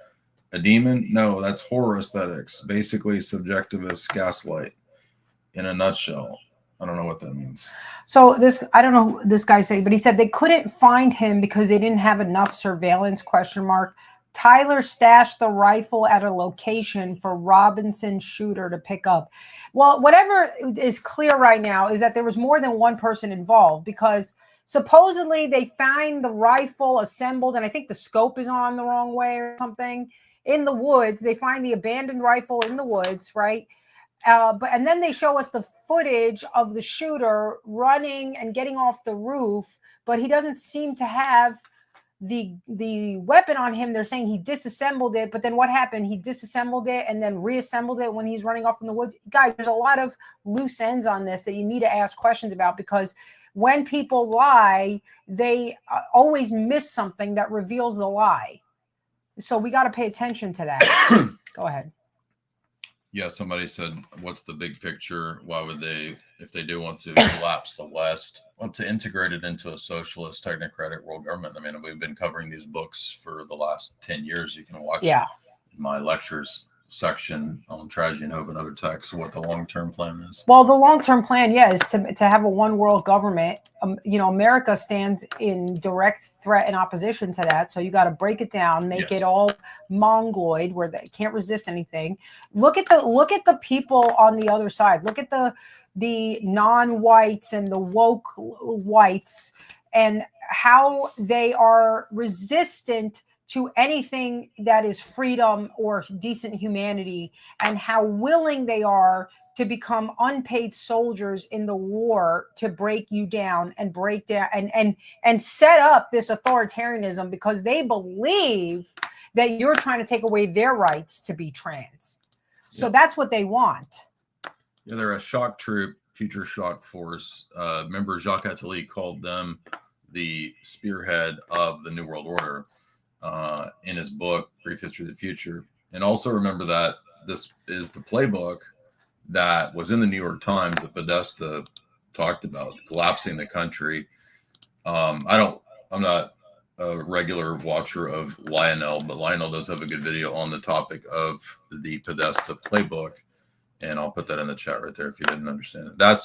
A demon? No, that's horror aesthetics. Basically subjectivist gaslight in a nutshell. I don't know what that means. So I don't know what this guy said, but he said they couldn't find him because they didn't have enough surveillance, ? Tyler stashed the rifle at a location for Robinson shooter to pick up. Well, whatever is clear right now is that there was more than one person involved, because supposedly they find the rifle assembled, and I think the scope is on the wrong way or something, in the woods. They find the abandoned rifle in the woods, right? And then they show us the footage of the shooter running and getting off the roof, but he doesn't seem to have the weapon on him. They're saying he disassembled it, but then what happened? He disassembled it and then reassembled it when he's running off in the woods. Guys, there's a lot of loose ends on this that you need to ask questions about, because when people lie, they always miss something that reveals the lie. So we got to pay attention to that. Go ahead. Yeah, somebody said, what's the big picture? Why would they, if they do want to collapse the West, want to integrate it into a socialist, technocratic world government? I mean, we've been covering these books for the last 10 years. You can watch my lectures section on Tragedy and Hope and Other Texts, what the long-term plan is. Well, the long-term plan, is to have a one world government. America stands in direct threat and opposition to that. So you got to break it down, make it all mongoloid where they can't resist anything. Look at the people on the other side. Look at the non-whites and the woke whites and how they are resistant to anything that is freedom or decent humanity, and how willing they are to become unpaid soldiers in the war to break you down and break down and set up this authoritarianism because they believe that you're trying to take away their rights to be trans. So that's what they want. Yeah, they're a shock troop, future shock force. Remember, Jacques Attali called them the spearhead of the New World Order in his book, Brief History of the Future. And also remember that this is the playbook that was in the New York Times that Podesta talked about, collapsing the country. I'm not a regular watcher of Lionel, but Lionel does have a good video on the topic of the Podesta playbook. And I'll put that in the chat right there if you didn't understand it.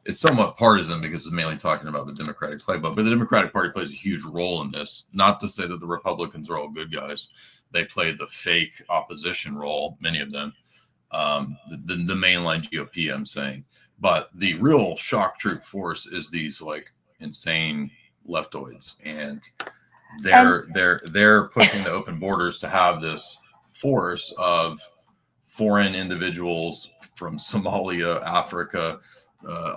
It's somewhat partisan because it's mainly talking about the Democratic playbook, but the Democratic Party plays a huge role in this. Not to say that the Republicans are all good guys. They play the fake opposition role, many of them. The mainline GOP, I'm saying, but the real shock troop force is these like insane leftoids, and they're pushing the open borders to have this force of foreign individuals from Somalia, Africa,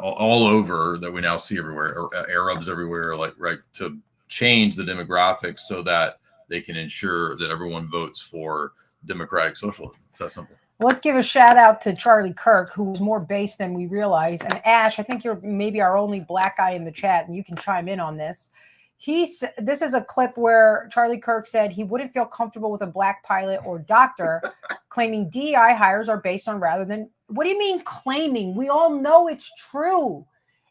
all over that we now see everywhere, Arabs everywhere, like right, to change the demographics so that they can ensure that everyone votes for democratic socialism. It's that simple. Let's give a shout out to Charlie Kirk, who was more based than we realize. And Ash, I think you're maybe our only black guy in the chat, and you can chime in on this. This is a clip where Charlie Kirk said he wouldn't feel comfortable with a black pilot or doctor, claiming DEI hires are based on rather than. What do you mean claiming? We all know it's true.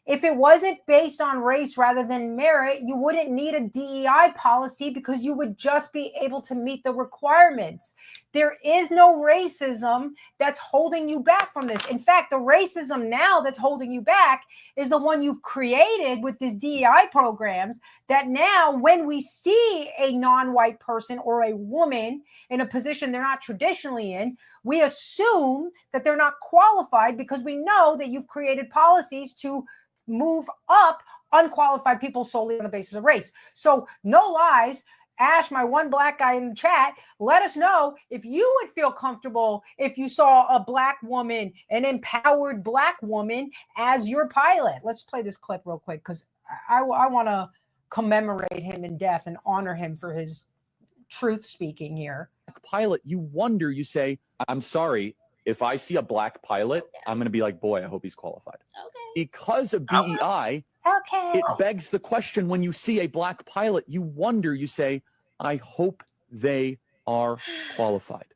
If it wasn't based on race rather than merit, you wouldn't need a DEI policy because you would just be able to meet the requirements. There is no racism that's holding you back from this. In fact, the racism now that's holding you back is the one you've created with these DEI programs, that now when we see a non-white person or a woman in a position they're not traditionally in, we assume that they're not qualified because we know that you've created policies to move up unqualified people solely on the basis of race. So no lies. Ash, my one black guy in the chat, let us know if you would feel comfortable if you saw a black woman, an empowered black woman as your pilot. Let's play this clip real quick because I want to commemorate him in death and honor him for his truth speaking here. Pilot, you wonder, you say, I'm sorry, if I see a black pilot, I'm going to be like, boy, I hope he's qualified. Okay. Because of DEI, it begs the question, when you see a black pilot, you wonder, you say, I hope they are qualified.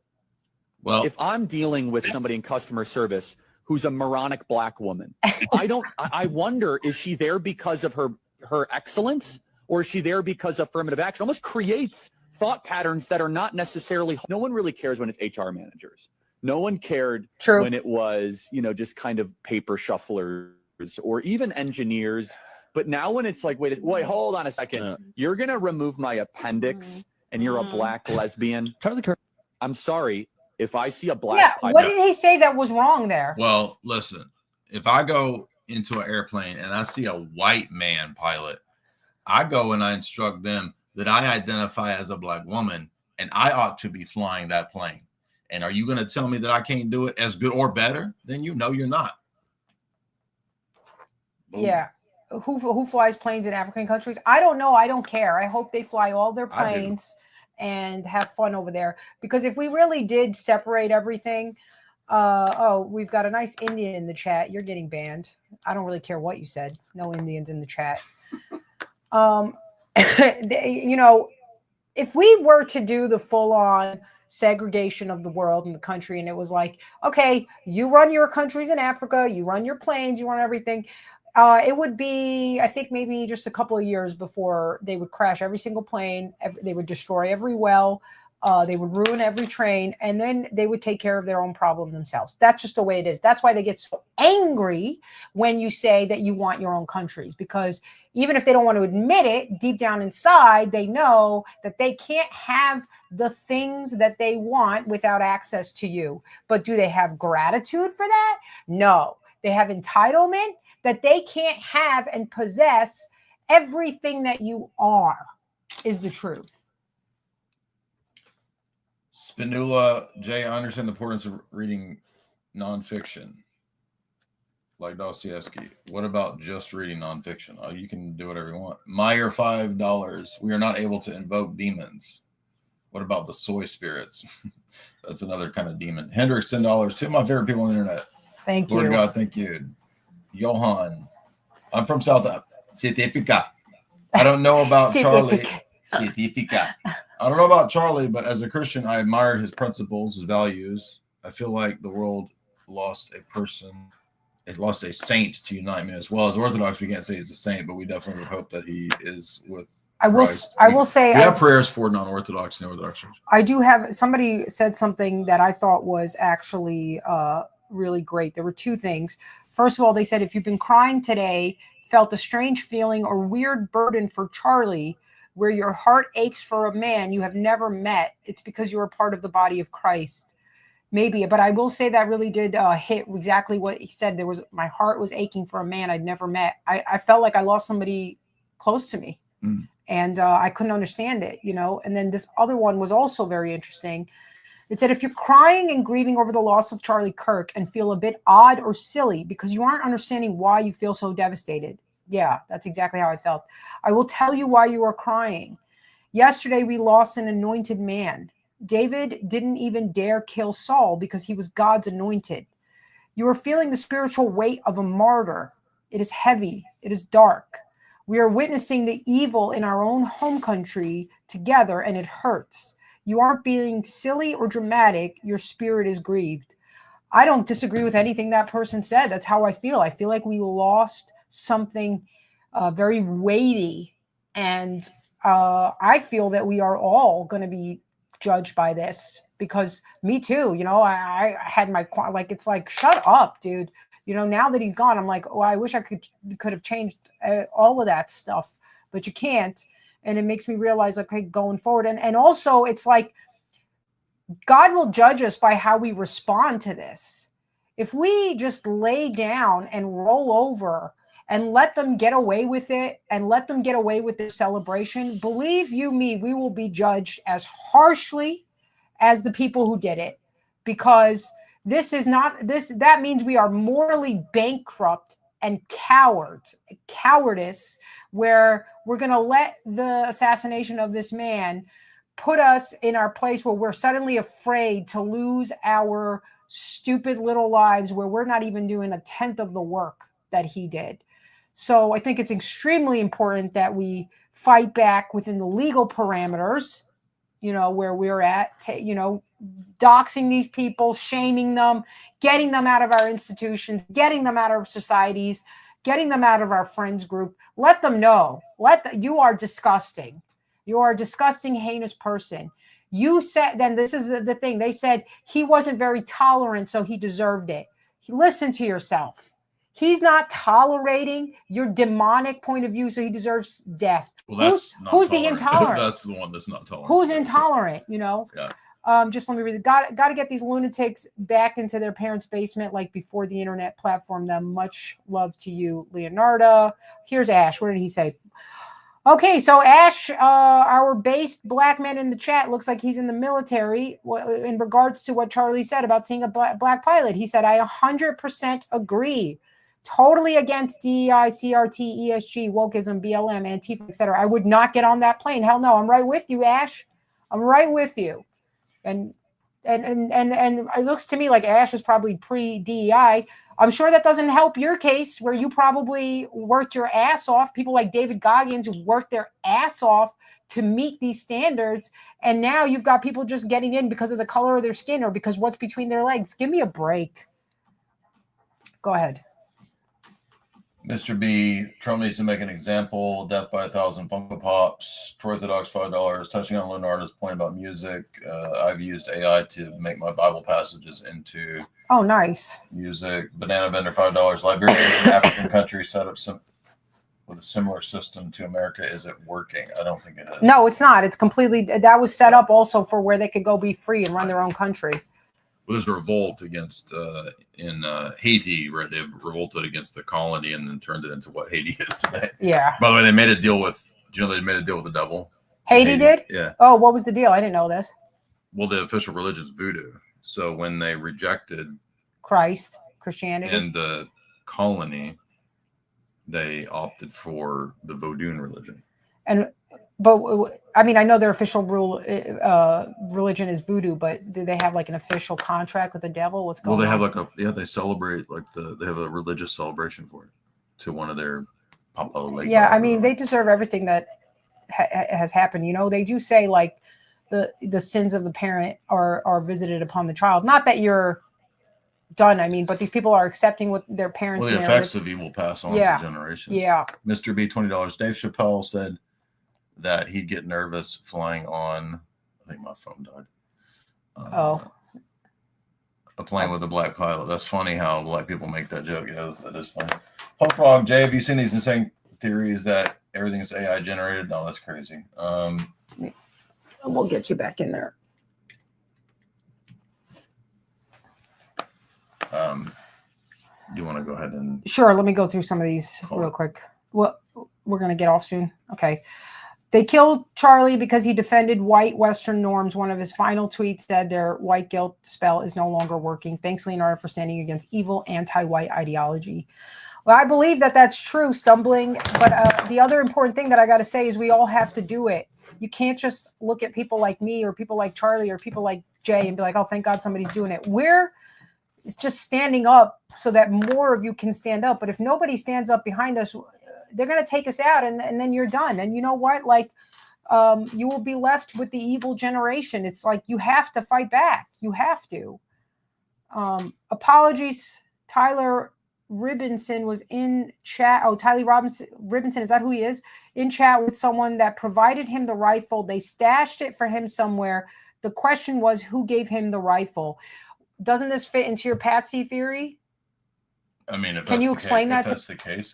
Well, if I'm dealing with somebody in customer service who's a moronic black woman, I wonder, is she there because of her excellence, or is she there because of affirmative action? It almost creates thought patterns that are not necessarily, no one really cares when it's HR managers. No one cared when it was, just kind of paper shufflers or even engineers. But now when it's like, wait, hold on a second. You're going to remove my appendix and you're a black lesbian. Charlie Kirk, I'm sorry. If I see a black pilot. What did he say that was wrong there? Well, listen, if I go into an airplane and I see a white man pilot, I go and I instruct them that I identify as a black woman and I ought to be flying that plane. And are you going to tell me that I can't do it as good or better? Then you know you're not. Boom. Yeah. Who flies planes in African countries? I don't know. I don't care. I hope they fly all their planes and have fun over there. Because if we really did separate everything, we've got a nice Indian in the chat. You're getting banned. I don't really care what you said. No Indians in the chat. If we were to do the full-on segregation of the world and the country, and it was like, okay, you run your countries in Africa, you run your planes, you run everything, it would be, I think, maybe just a couple of years before they would crash every single plane, they would destroy every well, they would ruin every train, and then they would take care of their own problem themselves. That's just the way it is. That's why they get so angry when you say that you want your own countries, because even if they don't want to admit it, deep down inside, they know that they can't have the things that they want without access to you. But do they have gratitude for that? No. They have entitlement that they can't have and possess everything that you are, is the truth. Spinula, Jay, I understand the importance of reading nonfiction like Dostoevsky. What about just reading nonfiction? Oh, you can do whatever you want. Meyer, $5. We are not able to invoke demons. What about the soy spirits? That's another kind of demon. Hendrix, $10. Two of my favorite people on the internet. Thank Lord you. God, thank you. Johan, I'm from South Certifica. I don't know about Charlie. Certifica. I don't know about Charlie, but as a Christian, I admired his principles, his values. I feel like the world lost a person. It lost a saint to unite me. As well as Orthodox, we can't say he's a saint, but we definitely would hope that he is with Christ. I will say we have prayers for non-Orthodox and Orthodox Church. I do have, somebody said something that I thought was actually really great. There were two things. First of all, they said, if you've been crying today, felt a strange feeling or weird burden for Charlie, where your heart aches for a man you have never met, it's because you are part of the body of Christ. Maybe, but I will say that really did hit exactly what he said. My heart was aching for a man I'd never met. I felt like I lost somebody close to me, and I couldn't understand it, you know. And then this other one was also very interesting. It said, if you're crying and grieving over the loss of Charlie Kirk and feel a bit odd or silly because you aren't understanding why you feel so devastated. Yeah, that's exactly how I felt. I will tell you why you are crying. Yesterday, we lost an anointed man. David didn't even dare kill Saul because he was God's anointed. You are feeling the spiritual weight of a martyr. It is heavy. It is dark. We are witnessing the evil in our own home country together, and it hurts. You aren't being silly or dramatic. Your spirit is grieved. I don't disagree with anything that person said. That's how I feel. I feel like we lost something very weighty, and I feel that we are all going to be judged by this, because me too, you know, I had my, like, it's like, shut up, dude. You know, now that he's gone, I'm like, oh, I wish I could have changed all of that stuff, but you can't. And it makes me realize, like, okay, going forward. And also it's like, God will judge us by how we respond to this. If we just lay down and roll over and let them get away with it and let them get away with their celebration, believe you me, we will be judged as harshly as the people who did it, because this is not this. That means we are morally bankrupt and cowardice, where we're going to let the assassination of this man put us in our place where we're suddenly afraid to lose our stupid little lives, where we're not even doing 1/10 of the work that he did. So I think it's extremely important that we fight back within the legal parameters, you know, where we're at, you know, doxing these people, shaming them, getting them out of our institutions, getting them out of societies, getting them out of our friends group. Let them know, you are disgusting. You are a disgusting, heinous person. You said, then this is the thing. They said he wasn't very tolerant, so he deserved it. Listen to yourself. He's not tolerating your demonic point of view, so he deserves death. Well, that's who's the intolerant? That's the one that's not tolerant. Who's intolerant? You know. Yeah. Just let me read it. Got to get these lunatics back into their parents' basement, like before the internet platform them. Much love to you, Leonardo. Here's Ash. What did he say? Okay, so Ash, our based black man in the chat, looks like he's in the military. In regards to what Charlie said about seeing a black pilot, he said, I 100% agree. Totally against DEI, CRT, ESG, wokeism, BLM, Antifa, etc. I would not get on that plane. Hell no. I'm right with you, Ash. I'm right with you. And it looks to me like Ash is probably pre-DEI. I'm sure that doesn't help your case, where you probably worked your ass off. People like David Goggins worked their ass off to meet these standards. And now you've got people just getting in because of the color of their skin or because what's between their legs. Give me a break. Go ahead. Mr. B, Trump needs to make an example. Death by 1,000 Funko Pops. Orthodox $5. Touching on Leonardo's point about music, I've used AI to make my Bible passages into nice music. Banana Vendor $5. Liberia is an African country set up with a similar system to America. Is it working? I don't think it is. No, it's not. It's completely, that was set up also for where they could go be free and run their own country. Well, there's a revolt against in Haiti, right? They've revolted against the colony and then turned it into what Haiti is today. Yeah. By the way, they made a deal with. Do you know they made a deal with the devil? Haiti did? Yeah. Oh, what was the deal? I didn't know this. Well, the official religion is voodoo. So when they rejected Christianity in the colony, they opted for the Vodun religion. But I mean, I know their official religion is voodoo, but do they have like an official contract with the devil? What's going on? Well, they have they celebrate like they have a religious celebration for it to one of their Papa Lake. Yeah, I mean, they deserve everything that has happened. You know, they do say like the sins of the parent are visited upon the child. Not that you're done, I mean, but these people are accepting what their parents. Well, the effects of evil pass on to generations. Yeah. Mr. B, $20. Dave Chappelle said that he'd get nervous flying on. I think my phone died. A plane with a black pilot. That's funny how black people make that joke. Yeah, that is funny. Punk Frog, Jay, have you seen these insane theories that everything is AI generated? No, that's crazy. We'll get you back in there. Do you want to go ahead and... Sure, let me go through some of these real quick. Well, we're going to get off soon. Okay. They killed Charlie because he defended white Western norms. One of his final tweets said their white guilt spell is no longer working. Thanks, Leonardo, for standing against evil anti-white ideology. Well, I believe that that's true, Stumbling. But the other important thing that I got to say is we all have to do it. You can't just look at people like me or people like Charlie or people like Jay and be like, oh, thank God somebody's doing it. We're just standing up so that more of you can stand up. But if nobody stands up behind us, they're going to take us out and then you're done. And you know what? Like, you will be left with the evil generation. It's like, you have to fight back. You have to. Apologies. Tyler Ribinson was in chat. Oh, Tyler Ribinson, is that who he is? In chat with someone that provided him the rifle. They stashed it for him somewhere. The question was, who gave him the rifle? Doesn't this fit into your Patsy theory? I mean, can you explain that? If that's the case.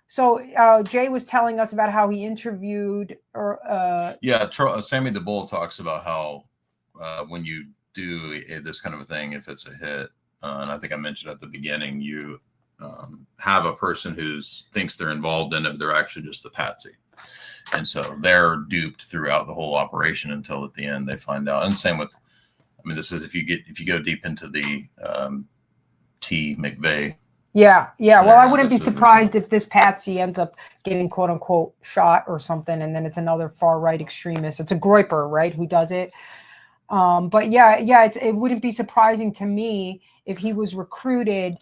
So Jay was telling us about how he interviewed Sammy the Bull talks about how when you do this kind of a thing, if it's a hit, and I think I mentioned at the beginning, you have a person who thinks they're involved in it, but they're actually just a patsy. And so they're duped throughout the whole operation until at the end they find out. And same with, I mean, this is if you go deep into the T. McVeigh. Yeah. Well, I wouldn't be surprised if this patsy ends up getting quote unquote shot or something, and then it's another far right extremist. It's a Groyper, right, who does it. But it wouldn't be surprising to me if he was recruited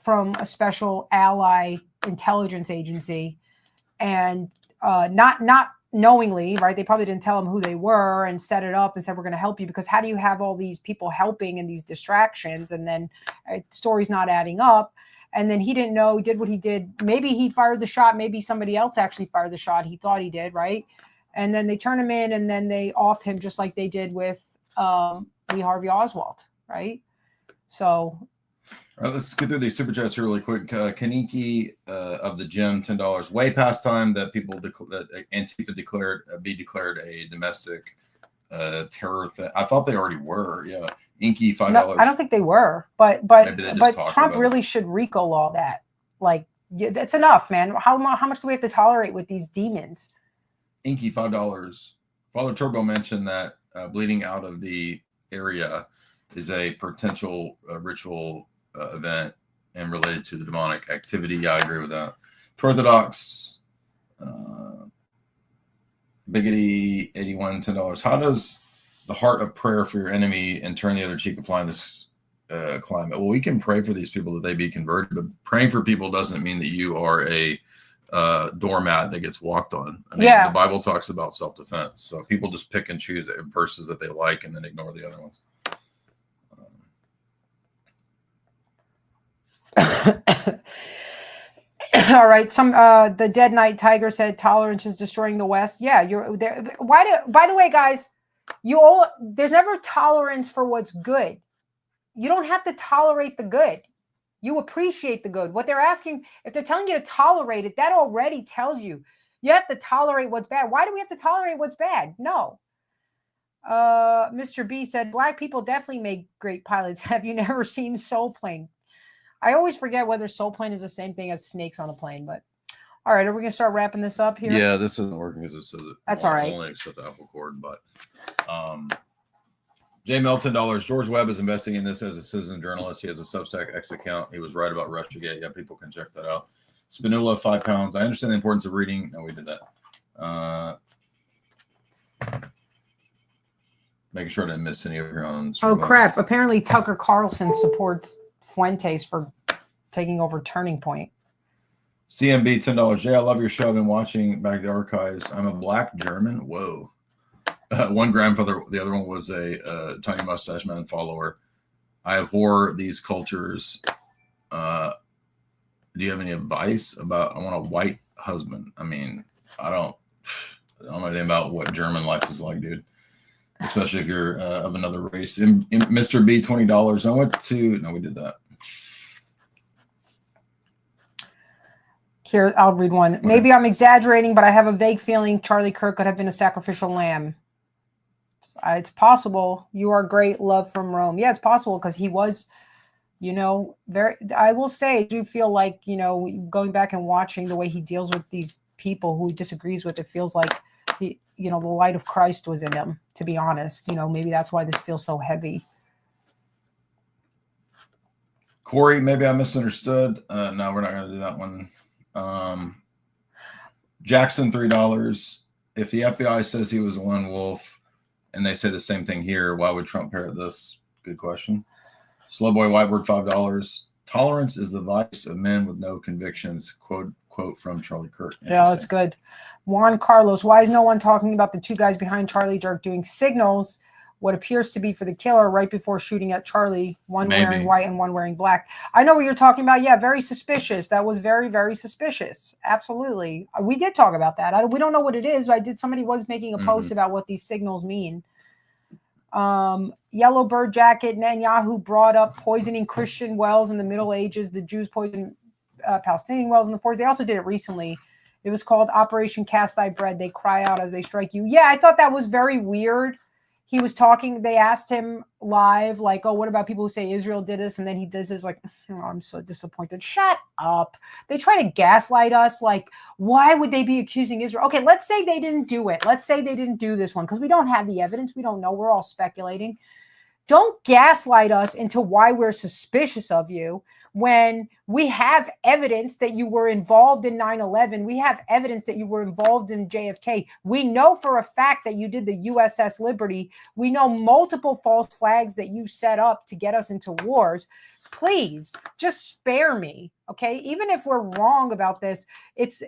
from a special ally intelligence agency and not knowingly, right? They probably didn't tell him who they were and set it up and said, we're going to help you, because how do you have all these people helping and these distractions and then story's not adding up? And then he didn't know, did what he did. Maybe he fired the shot. Maybe somebody else actually fired the shot. He thought he did, right? And then they turn him in and then they off him just like they did with Lee Harvey Oswald, right? So. All right, let's get through these super chats really quick. Kaniki of the gym, $10. Way past time that that Antifa declared a domestic terror thing. I thought they already were. Yeah, Inky $5. No, I don't think they were, but Trump really should RICO law that. Like, that's enough, man. How much do we have to tolerate with these demons? Inky $5. Father Turbo mentioned that bleeding out of the area is a potential ritual event and related to the demonic activity. Yeah, I agree with that. Orthodox Biggity 81, $10. How does the heart of prayer for your enemy and turn the other cheek apply in this climate? Well, we can pray for these people that they be converted, but praying for people doesn't mean that you are a doormat that gets walked on. I mean, the Bible talks about self-defense, so people just pick and choose verses that they like and then ignore the other ones. All right. The Dead Knight Tiger said tolerance is destroying the West. Yeah, you're there. By the way, guys, there's never tolerance for what's good. You don't have to tolerate the good. You appreciate the good. What they're asking, if they're telling you to tolerate it, that already tells you have to tolerate what's bad. Why do we have to tolerate what's bad? No. Mr. B said, Black people definitely make great pilots. Have you never seen Soul Plane? I always forget whether Soul Plane is the same thing as snakes on a plane, but all right, are we going to start wrapping this up here? Yeah, this isn't working because it says it. That's all right. Only accept the Apple Cord, but J Mel, $10. George Webb is investing in this as a citizen journalist. He has a Substack X account. He was right about Russiagate. Yeah, people can check that out. Spinula, £5. I understand the importance of reading. No, we did that. Making sure I didn't miss any of your own. Oh, crap. Apparently Tucker Carlson supports Fuentes for taking over Turning Point. CMB, $10. Jay, I love your show. I've been watching back the archives. I'm a black German. Whoa. One grandfather, the other one was a tiny mustache man follower. I abhor these cultures. Do you have any advice about? I want a white husband. I mean, I don't know anything about what German life is like, dude. Especially if you're of another race. Mr. B, $20. I went to. No, we did that. Here, I'll read one. Okay. Maybe I'm exaggerating, but I have a vague feeling Charlie Kirk could have been a sacrificial lamb. It's possible. You are great. Love from Rome. Yeah, it's possible because he was, very. I will say, I do feel like, going back and watching the way he deals with these people who he disagrees with, it feels like the light of Christ was in him, to be honest. Maybe that's why this feels so heavy. Corey, maybe I misunderstood. No, we're not going to do that one. Jackson, $3. If the FBI says he was a lone wolf and they say the same thing here, why would Trump parrot this? Good question. Slowboy Whitebird, $5. Tolerance is the vice of men with no convictions. Quote from Charlie Kirk. Yeah, that's good. Juan Carlos, why is no one talking about the two guys behind Charlie Dirk doing signals, what appears to be for the killer, right before shooting at Charlie, one wearing white and one wearing black? I know what you're talking about. Yeah, very suspicious. That was very, very suspicious. Absolutely. We did talk about that. We don't know what it is. Somebody was making a post about what these signals mean. Yellow Bird Jacket, Netanyahu brought up poisoning Christian wells in the Middle Ages. The Jews poisoned Palestinian wells in the 40s. They also did it recently. It was called Operation Cast Thy Bread. They cry out as they strike you. Yeah, I thought that was very weird. He was talking, they asked him live, like, oh, what about people who say Israel did this? And then he does this like, oh, I'm so disappointed. Shut up. They try to gaslight us. Like, why would they be accusing Israel? Okay, let's say they didn't do it. Let's say they didn't do this one because we don't have the evidence. We don't know. We're all speculating. Don't gaslight us into why we're suspicious of you when we have evidence that you were involved in 9/11. We have evidence that you were involved in JFK. We know for a fact that you did the USS Liberty. We know multiple false flags that you set up to get us into wars. Please just spare me, okay? Even if we're wrong about this, it's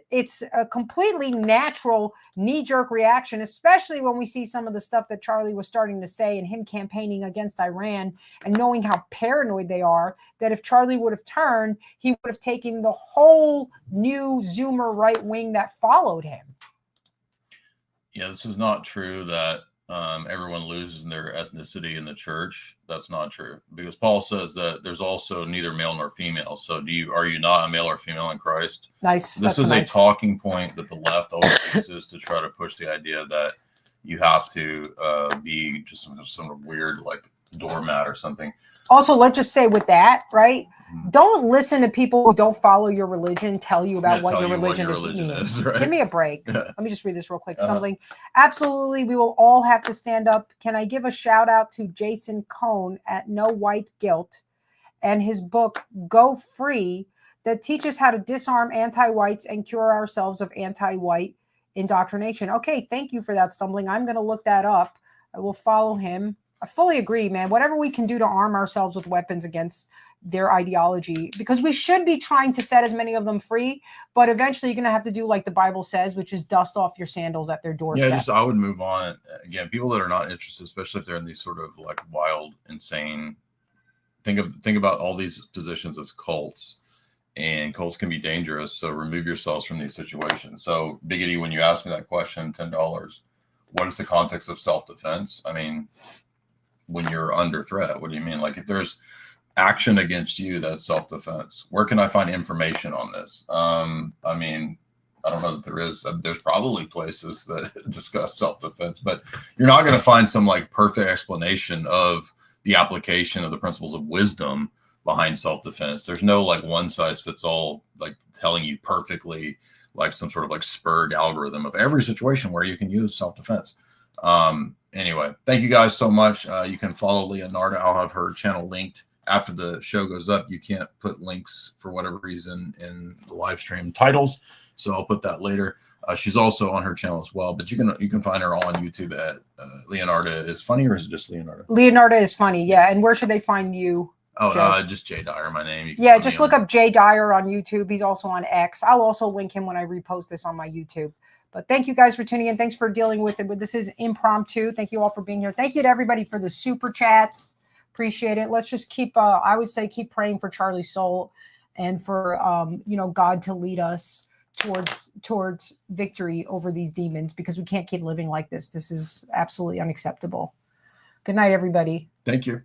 a completely natural knee-jerk reaction, especially when we see some of the stuff that Charlie was starting to say and him campaigning against Iran and knowing how paranoid they are, that if Charlie would have turned, he would have taken the whole new Zoomer right wing that followed him. Yeah, this is not true that everyone loses their ethnicity in the church. That's not true, because Paul says that there's also neither male nor female. So are you not a male or female in Christ? Nice. This is a talking point that the left always uses to try to push the idea that you have to be just some sort of weird like doormat or something. Also, let's just say with that, right? Don't listen to people who don't follow your religion tell you about what your religion is. Right? Give me a break. Let me just read this real quick. Something. Absolutely, we will all have to stand up. Can I give a shout out to Jason Cohn at No White Guilt and his book, Go Free, that teaches how to disarm anti-whites and cure ourselves of anti-white indoctrination. Okay, thank you for that, Stumbling. I'm going to look that up. I will follow him. I fully agree, man. Whatever we can do to arm ourselves with weapons against their ideology, because we should be trying to set as many of them free, but eventually you're going to have to do like the Bible says, which is dust off your sandals at their doorstep. Yeah, I would move on. Again, people that are not interested, especially if they're in these sort of like wild, insane, think about all these positions as cults, and cults can be dangerous. So remove yourselves from these situations. So Biggity, when you asked me that question, $10, what is the context of self-defense? I mean, when you're under threat, what do you mean? Like if there's action against you, that's self-defense. Where can I find information on this? I mean, I don't know that there is. There's probably places that discuss self-defense, but you're not going to find some like perfect explanation of the application of the principles of wisdom behind self-defense. There's no like one size fits all, like telling you perfectly like some sort of like spurred algorithm of every situation where you can use self-defense. anyway, thank you guys so much. You can follow Leonarda. I'll have her channel linked after the show goes up. You can't put links for whatever reason in the live stream titles, so I'll put that later. She's also on her channel as well, but you can find her on YouTube at Leonarda is Funny, or is it just Leonarda? Leonarda is Funny, yeah. And where should they find you? Oh, just Jay Dyer, my name. Yeah, just look up Jay Dyer on YouTube. He's also on X. I'll also link him when I repost this on my YouTube. But thank you guys for tuning in. Thanks for dealing with it. This is Impromptu. Thank you all for being here. Thank you to everybody for the super chats. Appreciate it. Let's just keep, I would say, keep praying for Charlie's soul and for, God to lead us towards victory over these demons, because we can't keep living like this. This is absolutely unacceptable. Good night, everybody. Thank you.